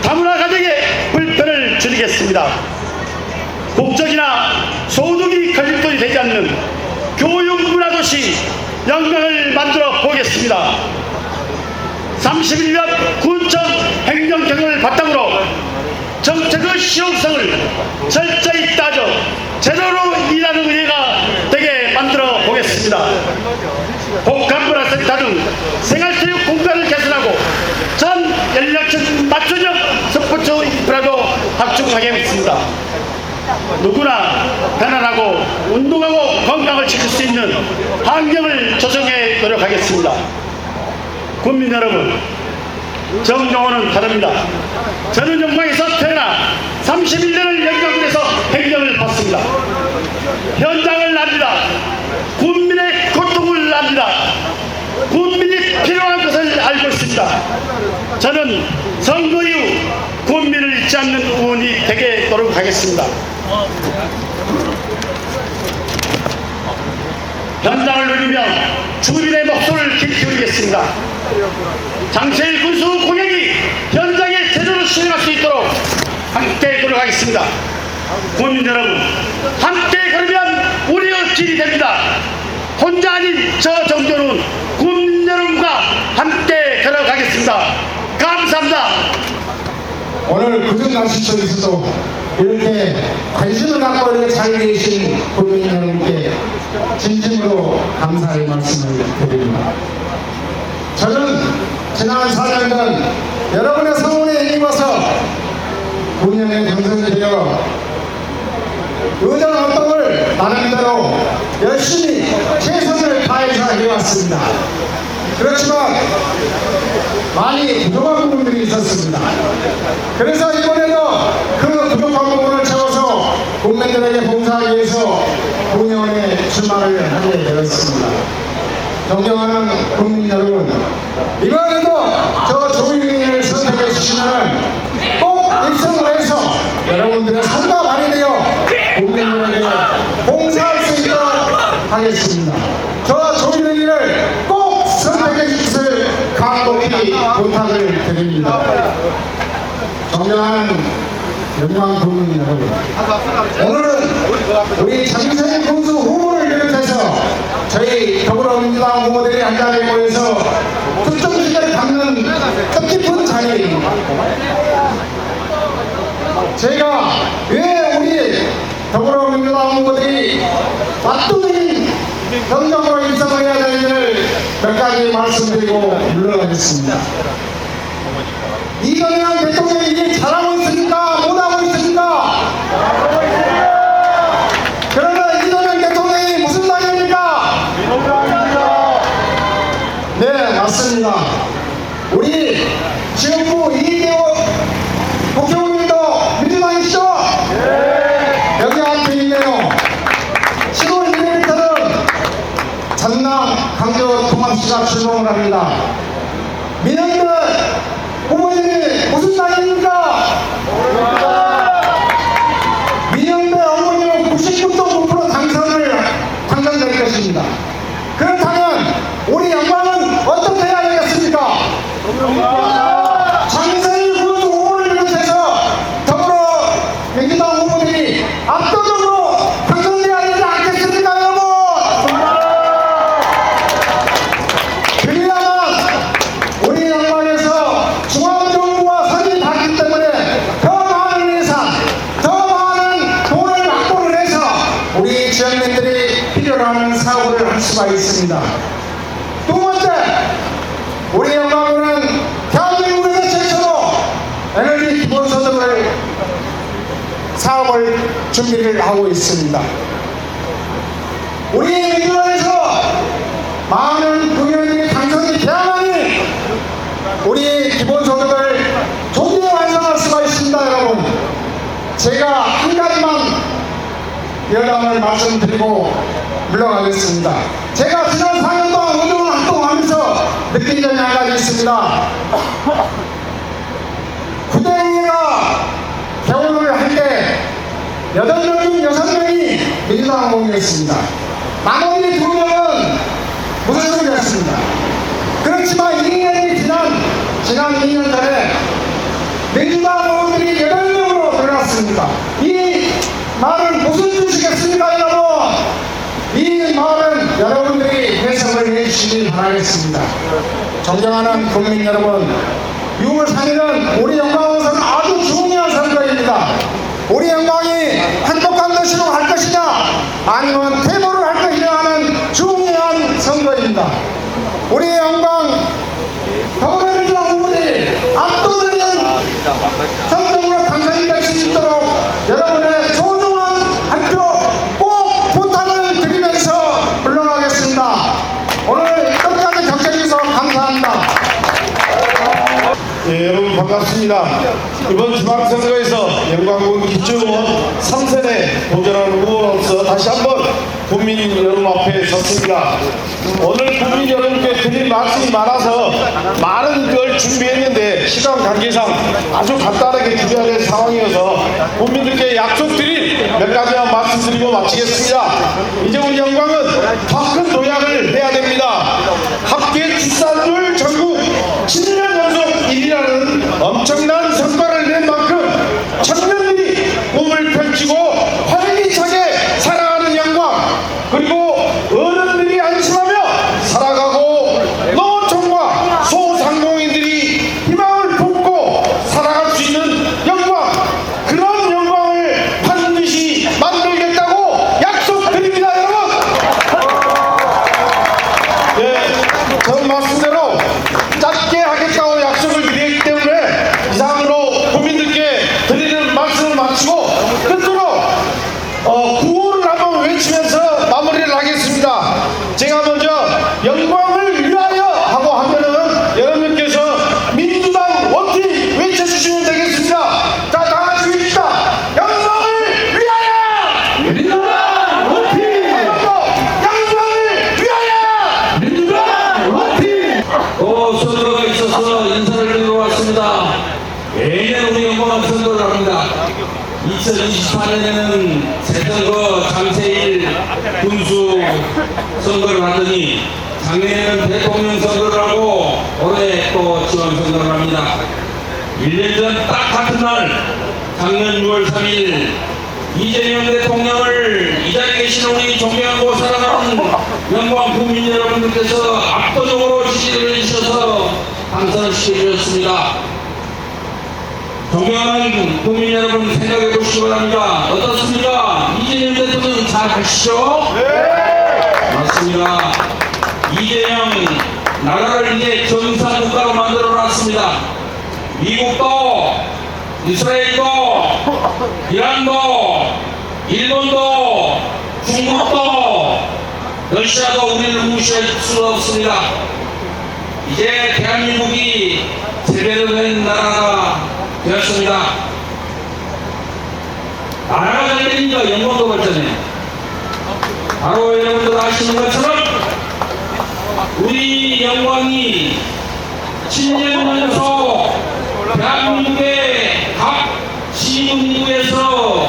다문화 가정의 불편을 줄이겠습니다. 국적이나 소득이 걸림돌이 되지 않는 교육 문화도시 영광을 만들어 보겠습니다. 31년 군청 행정 경험을 바탕으로 정책의 실용성을 철저히 따져 제대로 일하는 의회가 되게 만들어 보겠습니다. 복합문화센터 등 생활체육 공간을 개선하고 전 연령층 맞춤형 스포츠 인프라도 확충하겠습니다. 누구나 편안하고 운동하고 건강을 지킬 수 있는 환경을 조성해 노력하겠습니다. 국민 여러분, 정종호는 다릅니다. 저는 영광에서 태어나 31년을 영광군에서 행정을 받습니다. 현장을 압니다. 국민의 고통을 압니다. 국민이 필요한 것을 알고 있습니다. 저는 선거 이후 국민을 잊지 않는 의원이 되게 노력하겠습니다. 현장을 누리며 주민의 목소리를 기울이겠습니다. 장세일 군수 공약이 현장에 제대로 실행할 수 있도록 함께 노력하겠습니다. 국민 여러분, 함께 걸으면 우리의 길이 됩니다. 혼자 아닌 저 정도는 국민 여러분과 함께 걸어가겠습니다. 감사합니다. 오늘 그전 날씨 속에서도 이렇게 관심을 갖고 이렇게 잘 계신 국민 여러분께 진심으로 감사의 말씀을 드립니다. 저는 지난 4년 전 여러분의 성원에 힘입어서 군영에 당선이 되어 의정 활동을 나름대로 열심히 최선을 다해서 해왔습니다. 그렇지만 많이 부족한 부분들이 있었습니다. 그래서 이번에도 그 부족한 부분을 채워서 국민들에게 봉사하기 위해서 군의원에 출마를 하게 되었습니다. 존경하는 국민 여러분, 이번에도 저 조윤희를 선택해 주시면 꼭 입성을 해서 여러분들의 삶과 발이 되어 국민들에게 봉사할 수 있도록 하겠습니다. 저 조윤희를 꼭 선택해 주실 간곡히 부탁을 드립니다. 존경하는 영광 국민 여러분, 오늘은 우리 장세일 군수 후보를 비롯해서 저희 더불어민주당 후보들이 한자리에 모여서 특정시대를 갖는 뜻깊은 자리입니다. 제가 왜 우리 더불어민주당 후보들이 맞도는 경정으로 입성을 해야 되는지를 몇 가지 말씀드리고 물러가겠습니다. 이정현 대통령이 이게 잘하고 있습니까? 못하고 있습니까? 그러면 이정현 대통령이 무슨 말입니까? 네, 맞습니다. 우리 지역구 이대호 국회의원님도 민주당이시죠? 여기 앞에 있네요. 10월 1일부터는 전남 강주 통합시가 출범을 합니다. 민영대 후보님이 무슨 당입니까? 민영대 어머님은 99.9% 당선될 것입니다. 그렇다면 우리 영광은 어떻게 해야 되겠습니까? 장세일 군수 후보를 비롯해서 더불어민주당 후보들이 압도적으로 당선돼야 되지 않겠습니까, 여러분? 그래야만 우리 영광에서 중앙정부와 선이 닿기 때문에 더 많은 예산, 더 많은 돈을 확보를 해서 우리 지역민들이 필요로 하는 사업을 할 수가 있습니다. 두 번째, 우리 영광은 대한민국에서 최초로 에너지 기본소득을 사업을 준비를 하고 있습니다. 우리 민주당에서 많은 국민들이 당선이 돼야만이 우리 기본소득을 조기에 완성할 수가 있습니다, 여러분. 제가 한 가지만 여담을 말씀드리고 물러가겠습니다. 제가 지난 4년 동안 의정 활동하면서 느낀 점이 한 가지 있습니다. 구대의회가 개원을 할 때 8명 중 6명이 민주당 의원이었습니다. 나머지 2명은 무소속이었습니다. 그렇지만 2년이 지난 2년 전에 민주당 의원들이 8명으로 늘어났습니다. 이 말은 무슨 뜻이겠습니까, 여러분? 이 말은 여러분들이 해석을 해주시길 바라겠습니다. 존경하는 국민 여러분, 6월 3일은 우리 영광에서는 아주 중요한 선거입니다. 우리 영광이 한복한 것으로 할 것이냐 아니면 퇴보를 할 것이냐 하는 중요한 선거입니다. 우리 영광 더불어민주당 후보들이 압도적인 성적으로 당선이 될 수 있도록 여러분의 소중한 한 표 꼭 부탁을 드리면서 물러나겠습니다. 오늘 끝까지 격려해 주셔서 감사합니다. 예, 여러분 반갑습니다. 이번 지방선거에서 영광군 기초의원 3선에 도전하는 후보로서 다시 한번 국민 여러분 앞에 섰습니다. 오늘 국민 여러분께 드릴 말씀이 많아서 많은 걸 준비했는데 시간 관계상 아주 간단하게 드려야 될 상황이어서 국민들께 약속드린 몇 가지만 말씀드리고 마치겠습니다. 이제 우리 영광은 더 큰 도약을 해야 됩니다. 합계 출산율 전국 7년 연속 1위라는 엄청난 성과를 낸 만큼 청년들이 꿈을 펼치고 활기차게 살아가는 영광, 그리고 어른들이 안심하며 살아가고 농어촌과 소상공인들이 희망을 품고 살아갈 수 있는 영광, 그런 영광을 반드시 만들겠다고 약속드립니다. 여러분, 전 말씀대로 짧게 하겠다고 약속을 드리기 때문에 이상으로 국민들께 드리는 말씀을 마치고 끝으로 구호를 한번 외치면서 마무리를 하겠습니다. 제가 먼저 영광을 위하여 하고 하면은 여러분께서 민주당 원팀 외쳐주시면 되겠습니다. 자, 다 같이 외칩시다. 영광을 위하여! 민주당 원팀! 영광을 위하여! 민주당 원팀! 선거가 있어서 인사를 드리러 왔습니다. 매년 우리 영광은 선거를 합니다. 2024년에는 새선거 장세일 군수 선거를 하더니 작년에는 대통령 선거를 하고 올해 또 지방선거를 합니다. 1년 전 딱 같은 날 작년 6월 3일 이재명 대통령을 이 자리에 계신 우리 존경하고 사랑하는 영광 국민 여러분들께서 압도적으로 지지를 해주셔서 당선을 시켜주셨습니다. 존경하는 국민 여러분 생각해 보시기 바랍니다. 어떻습니까? 이재명 대통령 잘 하시죠? 네! 맞습니다. 이재명 나라를 이제 정상국가로 만들어 놨습니다. 미국도, 이스라엘도, 이란도, 일본도, 중국도, 러시아도 우리를 무시할 수 없습니다. 이제 대한민국이 제대로 된 나라가 되었습니다. 나라가 잘 되니까 영광도 발전해. 바로 여러분들 아시는 것처럼 우리 영광이 7년 연속 대한민국의 각 시군구에서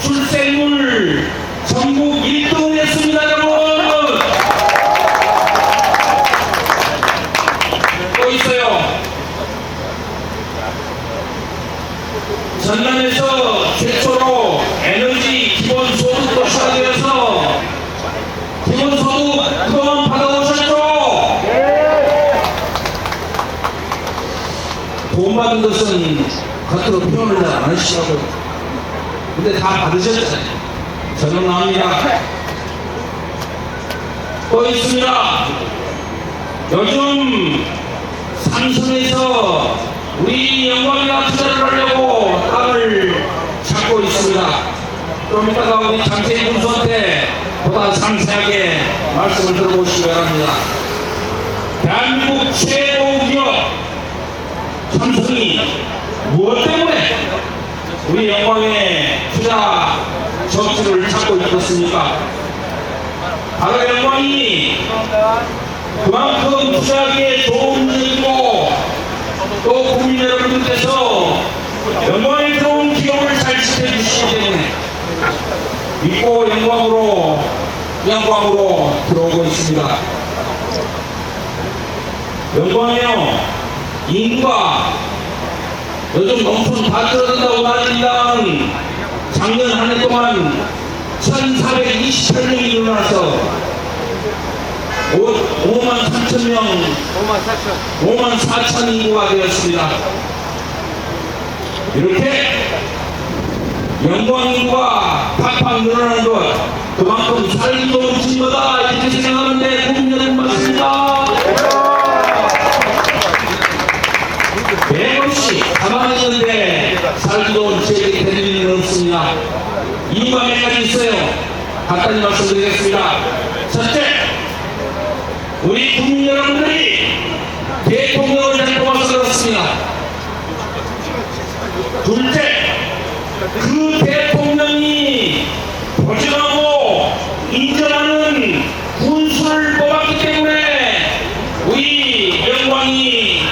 출생률 전국 1등을 했습니다. 여러분 또 있어요. 전남에서 최초로 에너지 기본소득 도시가 되어서 기본소득 그동안 받아오셨죠? 돈 받은 것은 겉으로 표현을 잘 안 하시더라고요. 근데 다 받으셨잖아요. 저는 나옵니다. 또 있습니다. 요즘 삼성에서 우리 영광이가 투자를 하려고 땅을 찾고 있습니다. 좀 이따가 우리 장세희 군수한테 보다 상세하게 말씀을 들어보시기 바랍니다. 대한민국 최고 기업 삼성이 무엇 때문에 우리 영광의 투자 접수를 찾고 있었습니까? 바로 영광이 그만큼 투자하기에 좋은 일이고 또 국민 여러분들께서 영광에 들어온 기업을 잘 지켜주시기 때문에 믿고 영광으로 들어오고 있습니다. 영광이요, 인구가 요즘 농촌 다 줄어든다고 말입니다. 작년 한 해 동안 1,428명이 늘어나서 5만 3천 명, 5만 4천 인구가 되었습니다. 이렇게 영광 인구가 팍팍 늘어나는 것, 그만큼 살기 좋은 증거다 이렇게 생각하는데 국민 여러분 맞습니다. 매번씩 가만히 있는데 살기 좋은 지역이 되는 일은 없습니다. 이유가 몇 가지 있어요. 간단히 말씀드리겠습니다. 첫째, 우리 국민 여러분들이 대통령을 잘 뽑아서 그렇습니다. 우리 영광이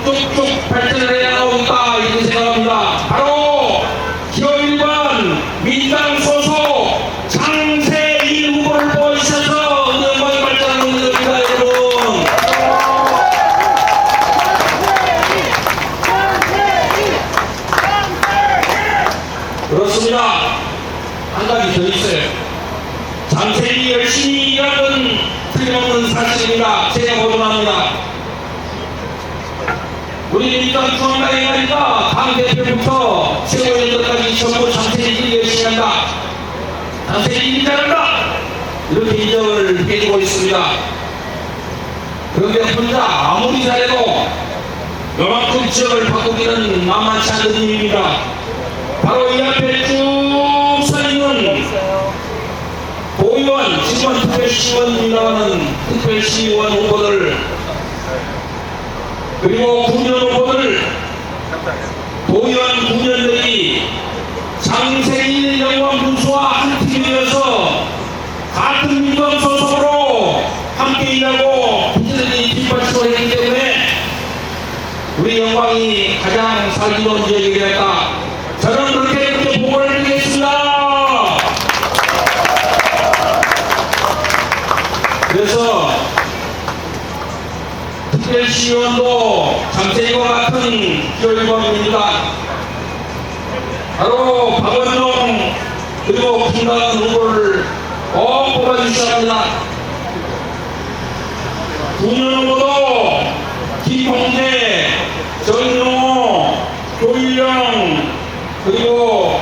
쭉쭉 발전을 해야 나오겠다 이렇게 생각합니다. 바로 기호일관 민당 소속 장세일 후보를 보시셔서 영광이 발전하고 있는 겁니다, 여러분. 그렇습니다. 한 가지 더 있어요. 장세일이 열심히 일하는 틀림없는 사실입니다. 제가 보존합니다. 우리 민주당 중앙당에 가니까 당대표부터 최고위원들까지 전부 장세일이 열심히 한다. 장세일이 잘한다. 이렇게 인정을 해주고 있습니다. 그런데 혼자 아무리 잘해도 요만큼 지역을 바꾸기는 만만치 않은 일입니다. 바로 이 앞에 쭉 서있는 도의원, 지원 특별시의원이라는 특별시의원 후보들 그리고 국년 후보들 도의원 국년들이 장세일 영광 군수와 한 팀이 되어서 같은 민주당 소속으로 함께 일하고 부지런히 뒷받침을 했기 때문에 우리 영광이 가장 살기 좋은 지역이 되었다. 저는 그렇게 보고를 드리겠습니다. 그래서 특별시의원도 장세일과 같은 기호일관입니다. 바로 박원종 그리고 김강은 후보를 꼭 뽑아주셔야 합니다. 국년 후보도 김홍재, 정용호, 조일영 그리고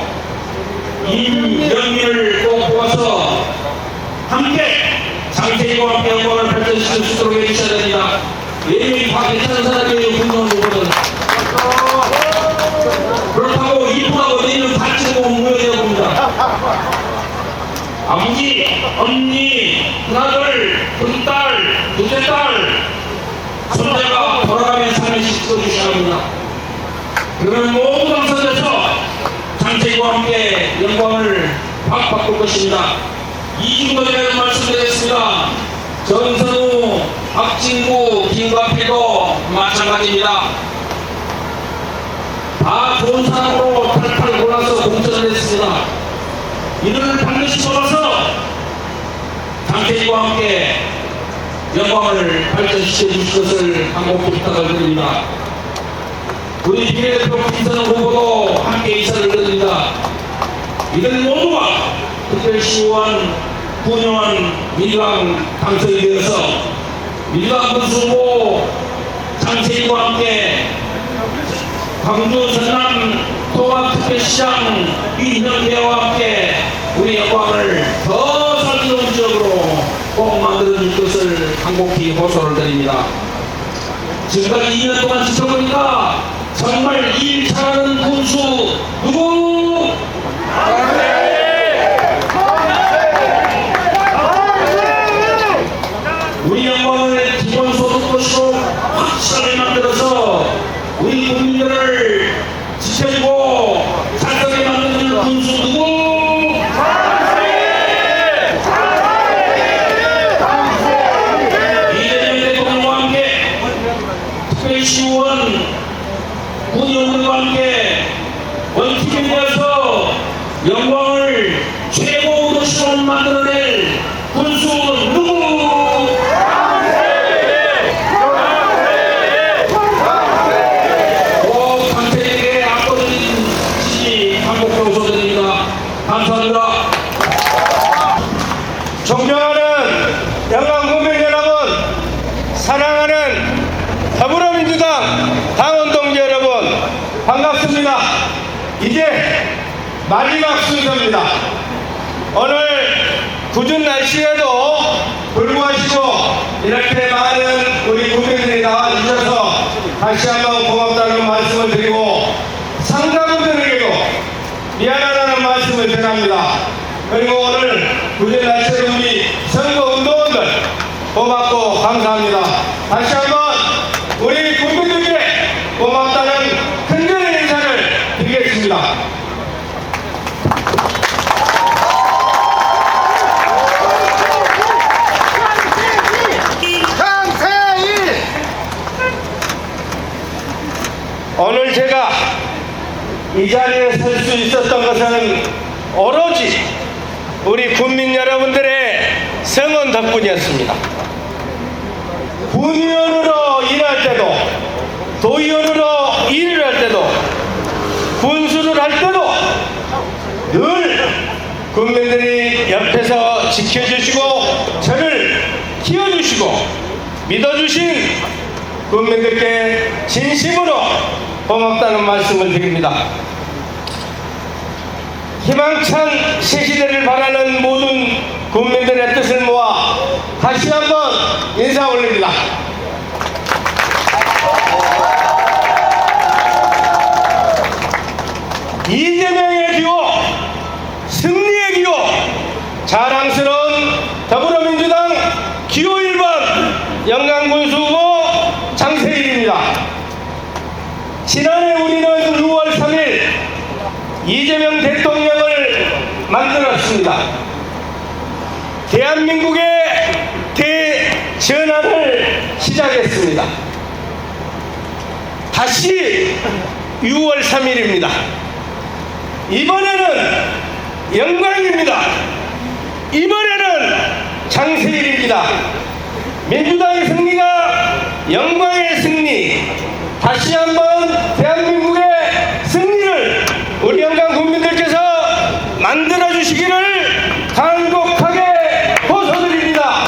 임영민을 꼭 뽑아서 함께 장세일과 함께 영광을 발전시킬 수 있도록 해주셔야 됩니다. 예명이 다 괜찮은 사람이에요. 국년 후보는. 그렇다고 이쁘다고 내일은 다 찍고 모여야 봅니다. 아버지, 언니, 큰아들, 큰딸, 둘째딸, 손자가 돌아가면 3일씩 찍어주셔야 합니다. 그러면 모두 당선돼서 장세일과 함께 영광을 확 바꿀 것입니다. 이중도 제가 말씀드리겠습니다. 전선우, 박진구, 김관필도 마찬가지입니다. 다 좋은 사람으로 탈탈 골라서 공천을 했습니다. 이들을 반드시 뽑아서 장세일과 함께 영광을 발전시켜 주실 것을 간곡히 부탁을 드립니다. 우리 비례대표 김선우 후보도 함께 인사를 드립니다. 이들 모두가 특별시의원, 군의원, 민주당 당선이 되어서 민주당 군수후보 장세일과 함께 광주 전남 통합특별시장 이현대와 함께 우리 영광을 더 살기로운 지역으로 꼭 만들어줄 것을 간곡히 호소를 드립니다. 지금까지 2년 동안 지켜보니까 정말 일 잘하는 군수 누구? 우리 영광을 기본소득도시로 확실하게 만들어서 우리 국민들을 지켜주고 살게 만드는 군수 누구? 이재명 대통령과 함께 특별시의원 군의원들과 함께 원팀이 되어서 영광을 최고 도시로 만들어낼 군수 누구? 꼭 당대에게 압도적인 지지 한국표 호소드립니다. 감사합니다. 존경하는 영광 국민 여러분, 사랑하는 더불어민주당 당원 동지 여러분, 반갑습니다. 이제 마지막 순서입니다. 오늘 궂은 날씨에도 불구하시고 이렇게 많은 우리 국민들이 나와주셔서 다시 한번 고맙다는 말씀을 드리고 상가분들에게도 미안하다는 말씀을 전합니다. 그리고 오늘 궂은 날씨에 우리 선거운동원들 고맙고 감사합니다. 다시 한번 우리 국민들께 고맙다는 큰절의 인사를 드리겠습니다. 오늘 제가 이 자리에 설 수 있었던 것은 오로지 우리 국민 여러분들의 성원 덕분이었습니다. 군의원으로 일할 때도, 도의원으로 일을 할 때도, 군수를 할 때도 늘 국민들이 옆에서 지켜주시고 저를 키워주시고 믿어주신 국민들께 진심으로 고맙다는 말씀을 드립니다. 희망찬 새시대를 바라는 모든 국민들의 뜻을 모아 다시 한번 인사 올립니다. 이재명의 기호, 승리의 기호, 자랑스러운 더불어민주당 기호 1번 영광군수 후보 장세일입니다. 지난해 우리는 6월 3일 이재명 대통령을 만들었습니다. 대한민국의 대전환을 시작했습니다. 다시 6월 3일입니다. 이번에는 영광입니다. 이번에는 장세일입니다. 민주당의 승리가 영광의 승리, 다시 한번 대한민국의 승리를 우리 영광 국민들께서 만들어주시기를 간곡하게 호소드립니다.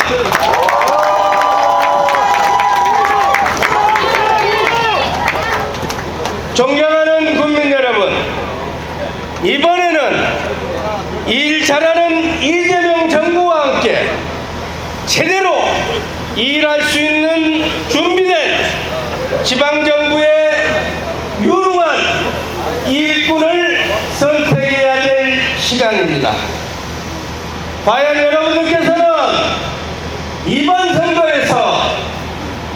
존경하는 국민 여러분, 이번에는 일 잘하는 이재명 정부와 함께 제대로 일할 수 있는 준비된 지방정부의 유능한 일꾼을 선택해야 될 시간입니다. 과연 여러분들께서는 이번 선거에서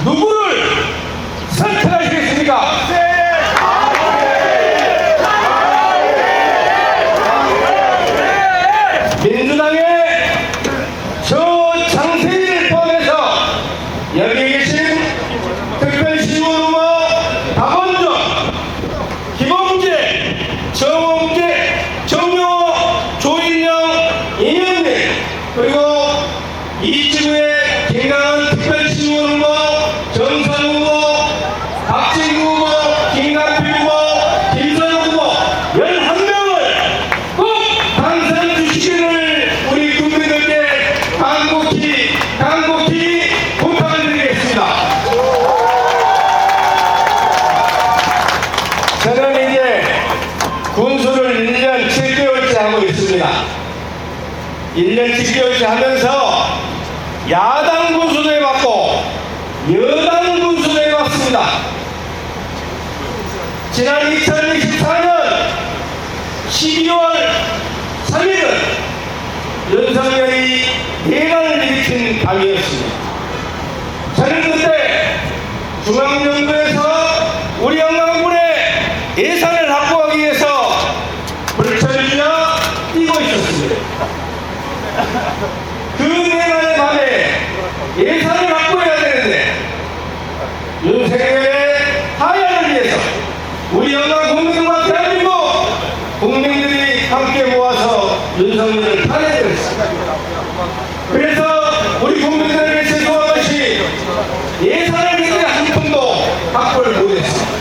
누구를 선택하시겠습니까? 민주당의 저 장세일을 포함해서 여기 계신 특별시의원 후보 박원준, 김홍재, 정홍재, 정용호, 조인영, 이명민, 그리고 이지구의 김강은 특별시의원 후보, 정선 후보, 박진구 후보, 김강필 후보, 김선영 후보 11명을 꼭 당선 주시기를 우리 국민들께 간곡히 부탁을 드리겠습니다. 저는 이제 군수를 1년 7개월째 하고 있습니다. 1년 7개월째 하면서 야당 군수도 해봤고 여당 군수도 해봤습니다. 지난 2024년 12월 3일은 윤석열이 내란을 일으킨 밤이었습니다. 저는 그때 중앙정부에서 우리 영광군의 예산을 확보하기 위해서 불철주야 뛰고 있었습니다. 그 내란의 밤에 예산을 확보해야 되는데 윤석열의 하야를 위해서 우리 영광 국민들과 대한민국 국민들이 함께 모아서 윤석열을 탄핵했습니다. 그래서 우리 국민들에게 죄송한 것이 예산을 그때 한 푼도 확보를 못했습니다.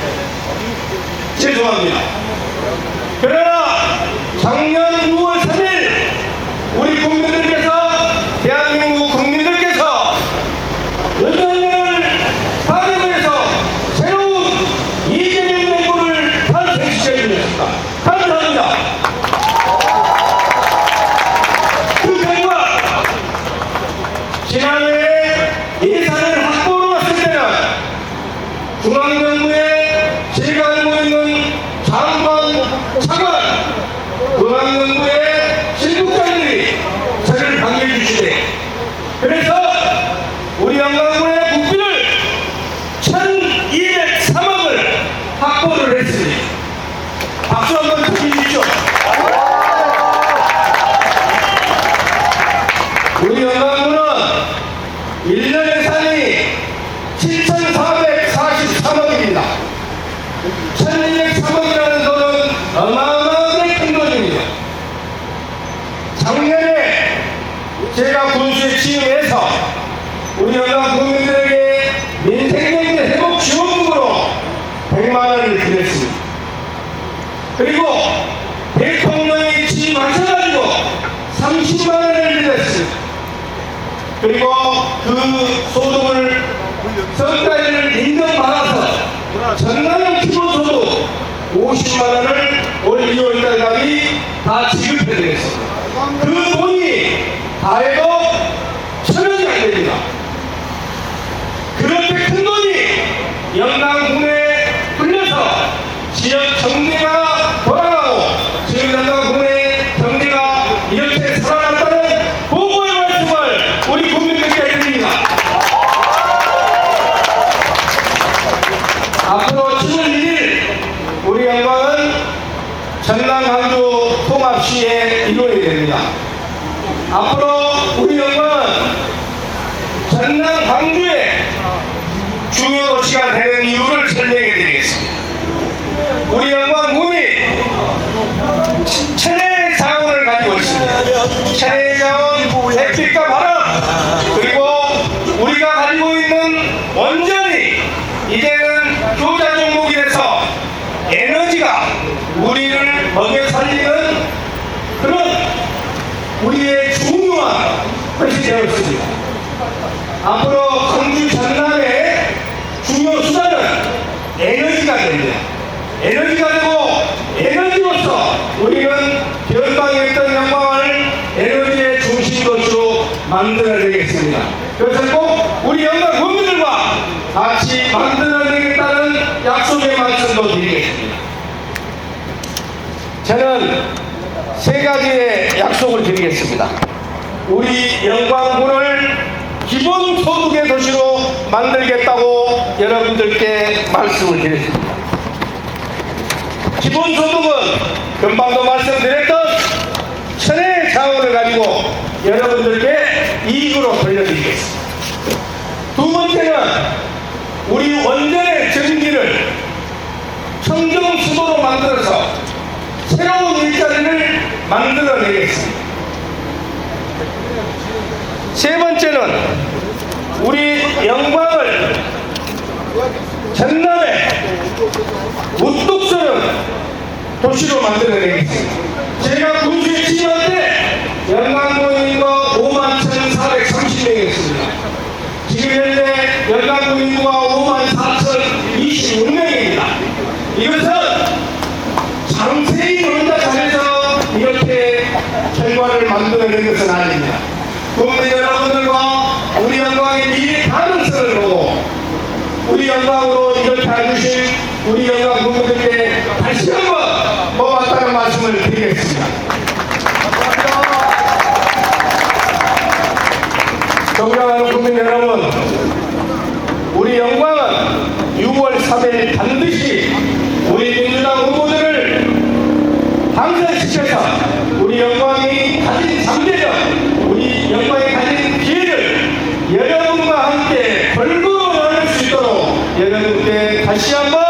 죄송합니다. 그러나 작년 6월 3일 우리 국민들께서, 대한민국 국민들께서 윤석열을 탄핵해서 새로운 이재명 정부를 탄생시켜 주셨습니다. 감사합니다. 그 결과 지난해 예산을 확보로 했을 때는 중앙정부에 제가 알고 있는 장관, 차관, 중앙정부의 실무자들이 저를 반겨주시되, 그래서 우리 영광군의 국비를 1203억을 확보를 했습니다. 박수 한번 쳐주십시오. 우리 영광군은 1년 예산이 7,443억입니다. 연방 국민들에게 민생적인 회복 지원금으로 100만 원을 드렸습니다. 그리고 대통령이 취임하셔가지고 30만 원을 드렸습니다. 그리고 그 소득을 석 달을 인정받아서 전남 기본소득 50만 원을 올 2월 달까지 다 지급해드리겠습니다. 그 돈이 다 해도 1,000원이 안 됩니다. 그렇게 큰 돈이 영남 국내에 흘려서 지역 경제가 돌아가고 지역 영남 국내 경제가 이렇게 살아났다는 보고의 말씀을 우리 국민들께 드립니다. 앞으로 7월 1일 우리 영광은 전남 광주 통합시에 이루어야 됩니다. 앞으로 우리 영광은 전남 광주의 중요 도시가 되는 이유를 설명해 드리겠습니다. 우리 영광군이 천혜의 자원을 가지고 있습니다. 천혜의 자원, 햇빛과 바람, 그리고 우리가 가지고 있는 원전이 이제는 교자 종목이 돼서 에너지가 우리를 먹여 살리는 그런 우리의 중요한 것이 되었습니다. 앞으로 광주 전남의 중요 수단은 에너지가 됩니다. 에너지가 되고 에너지로서 우리는 변방에 있던 영광을 에너지의 중심 도시로 만들어내겠습니다. 그래서 꼭 우리 영광 국민들과 같이 만들어내겠다는 약속의 말씀도 드리겠습니다. 저는 세 가지의 약속을 드리겠습니다. 우리 영광군을 기본소득의 도시로 만들겠다고 여러분들께 말씀을 드렸습니다. 기본소득은 금방도 말씀드렸던 천혜의 자원을 가지고 여러분들께 이익으로 돌려드리겠습니다. 두 번째는 우리 원전의 전기를 청정수도로 만들어서 새로운 일자리를 만들어내겠습니다. 세 번째는 우리 영광을 전남의 우뚝 서는 도시로 만들어내겠습니다. 제가 군수에 취임할 때 영광군인구가 51,430명이었습니다. 지금 현재 영광군인구가 54,026명입니다. 이것은 장세희 혼자 잘해서 이렇게 결과를 만들어낸 것은 아닙니다. 국민 여러분들과 우리 영광의 미래 가능성을 보고 우리 영광으로 이렇게 해주신 우리 영광 국민들께 다시 한번 고맙다는 말씀을 드리겠습니다. 존경하는 국민 여러분, 우리 영광은 6월 3일 반드시 우리 민주당 후보들을 당선시켜서 우리 영광이 가진 잠재력, 우리 영광이 가진 기회를 여러분과 함께 벌금을 얻을 수 있도록 여러분께 다시 한번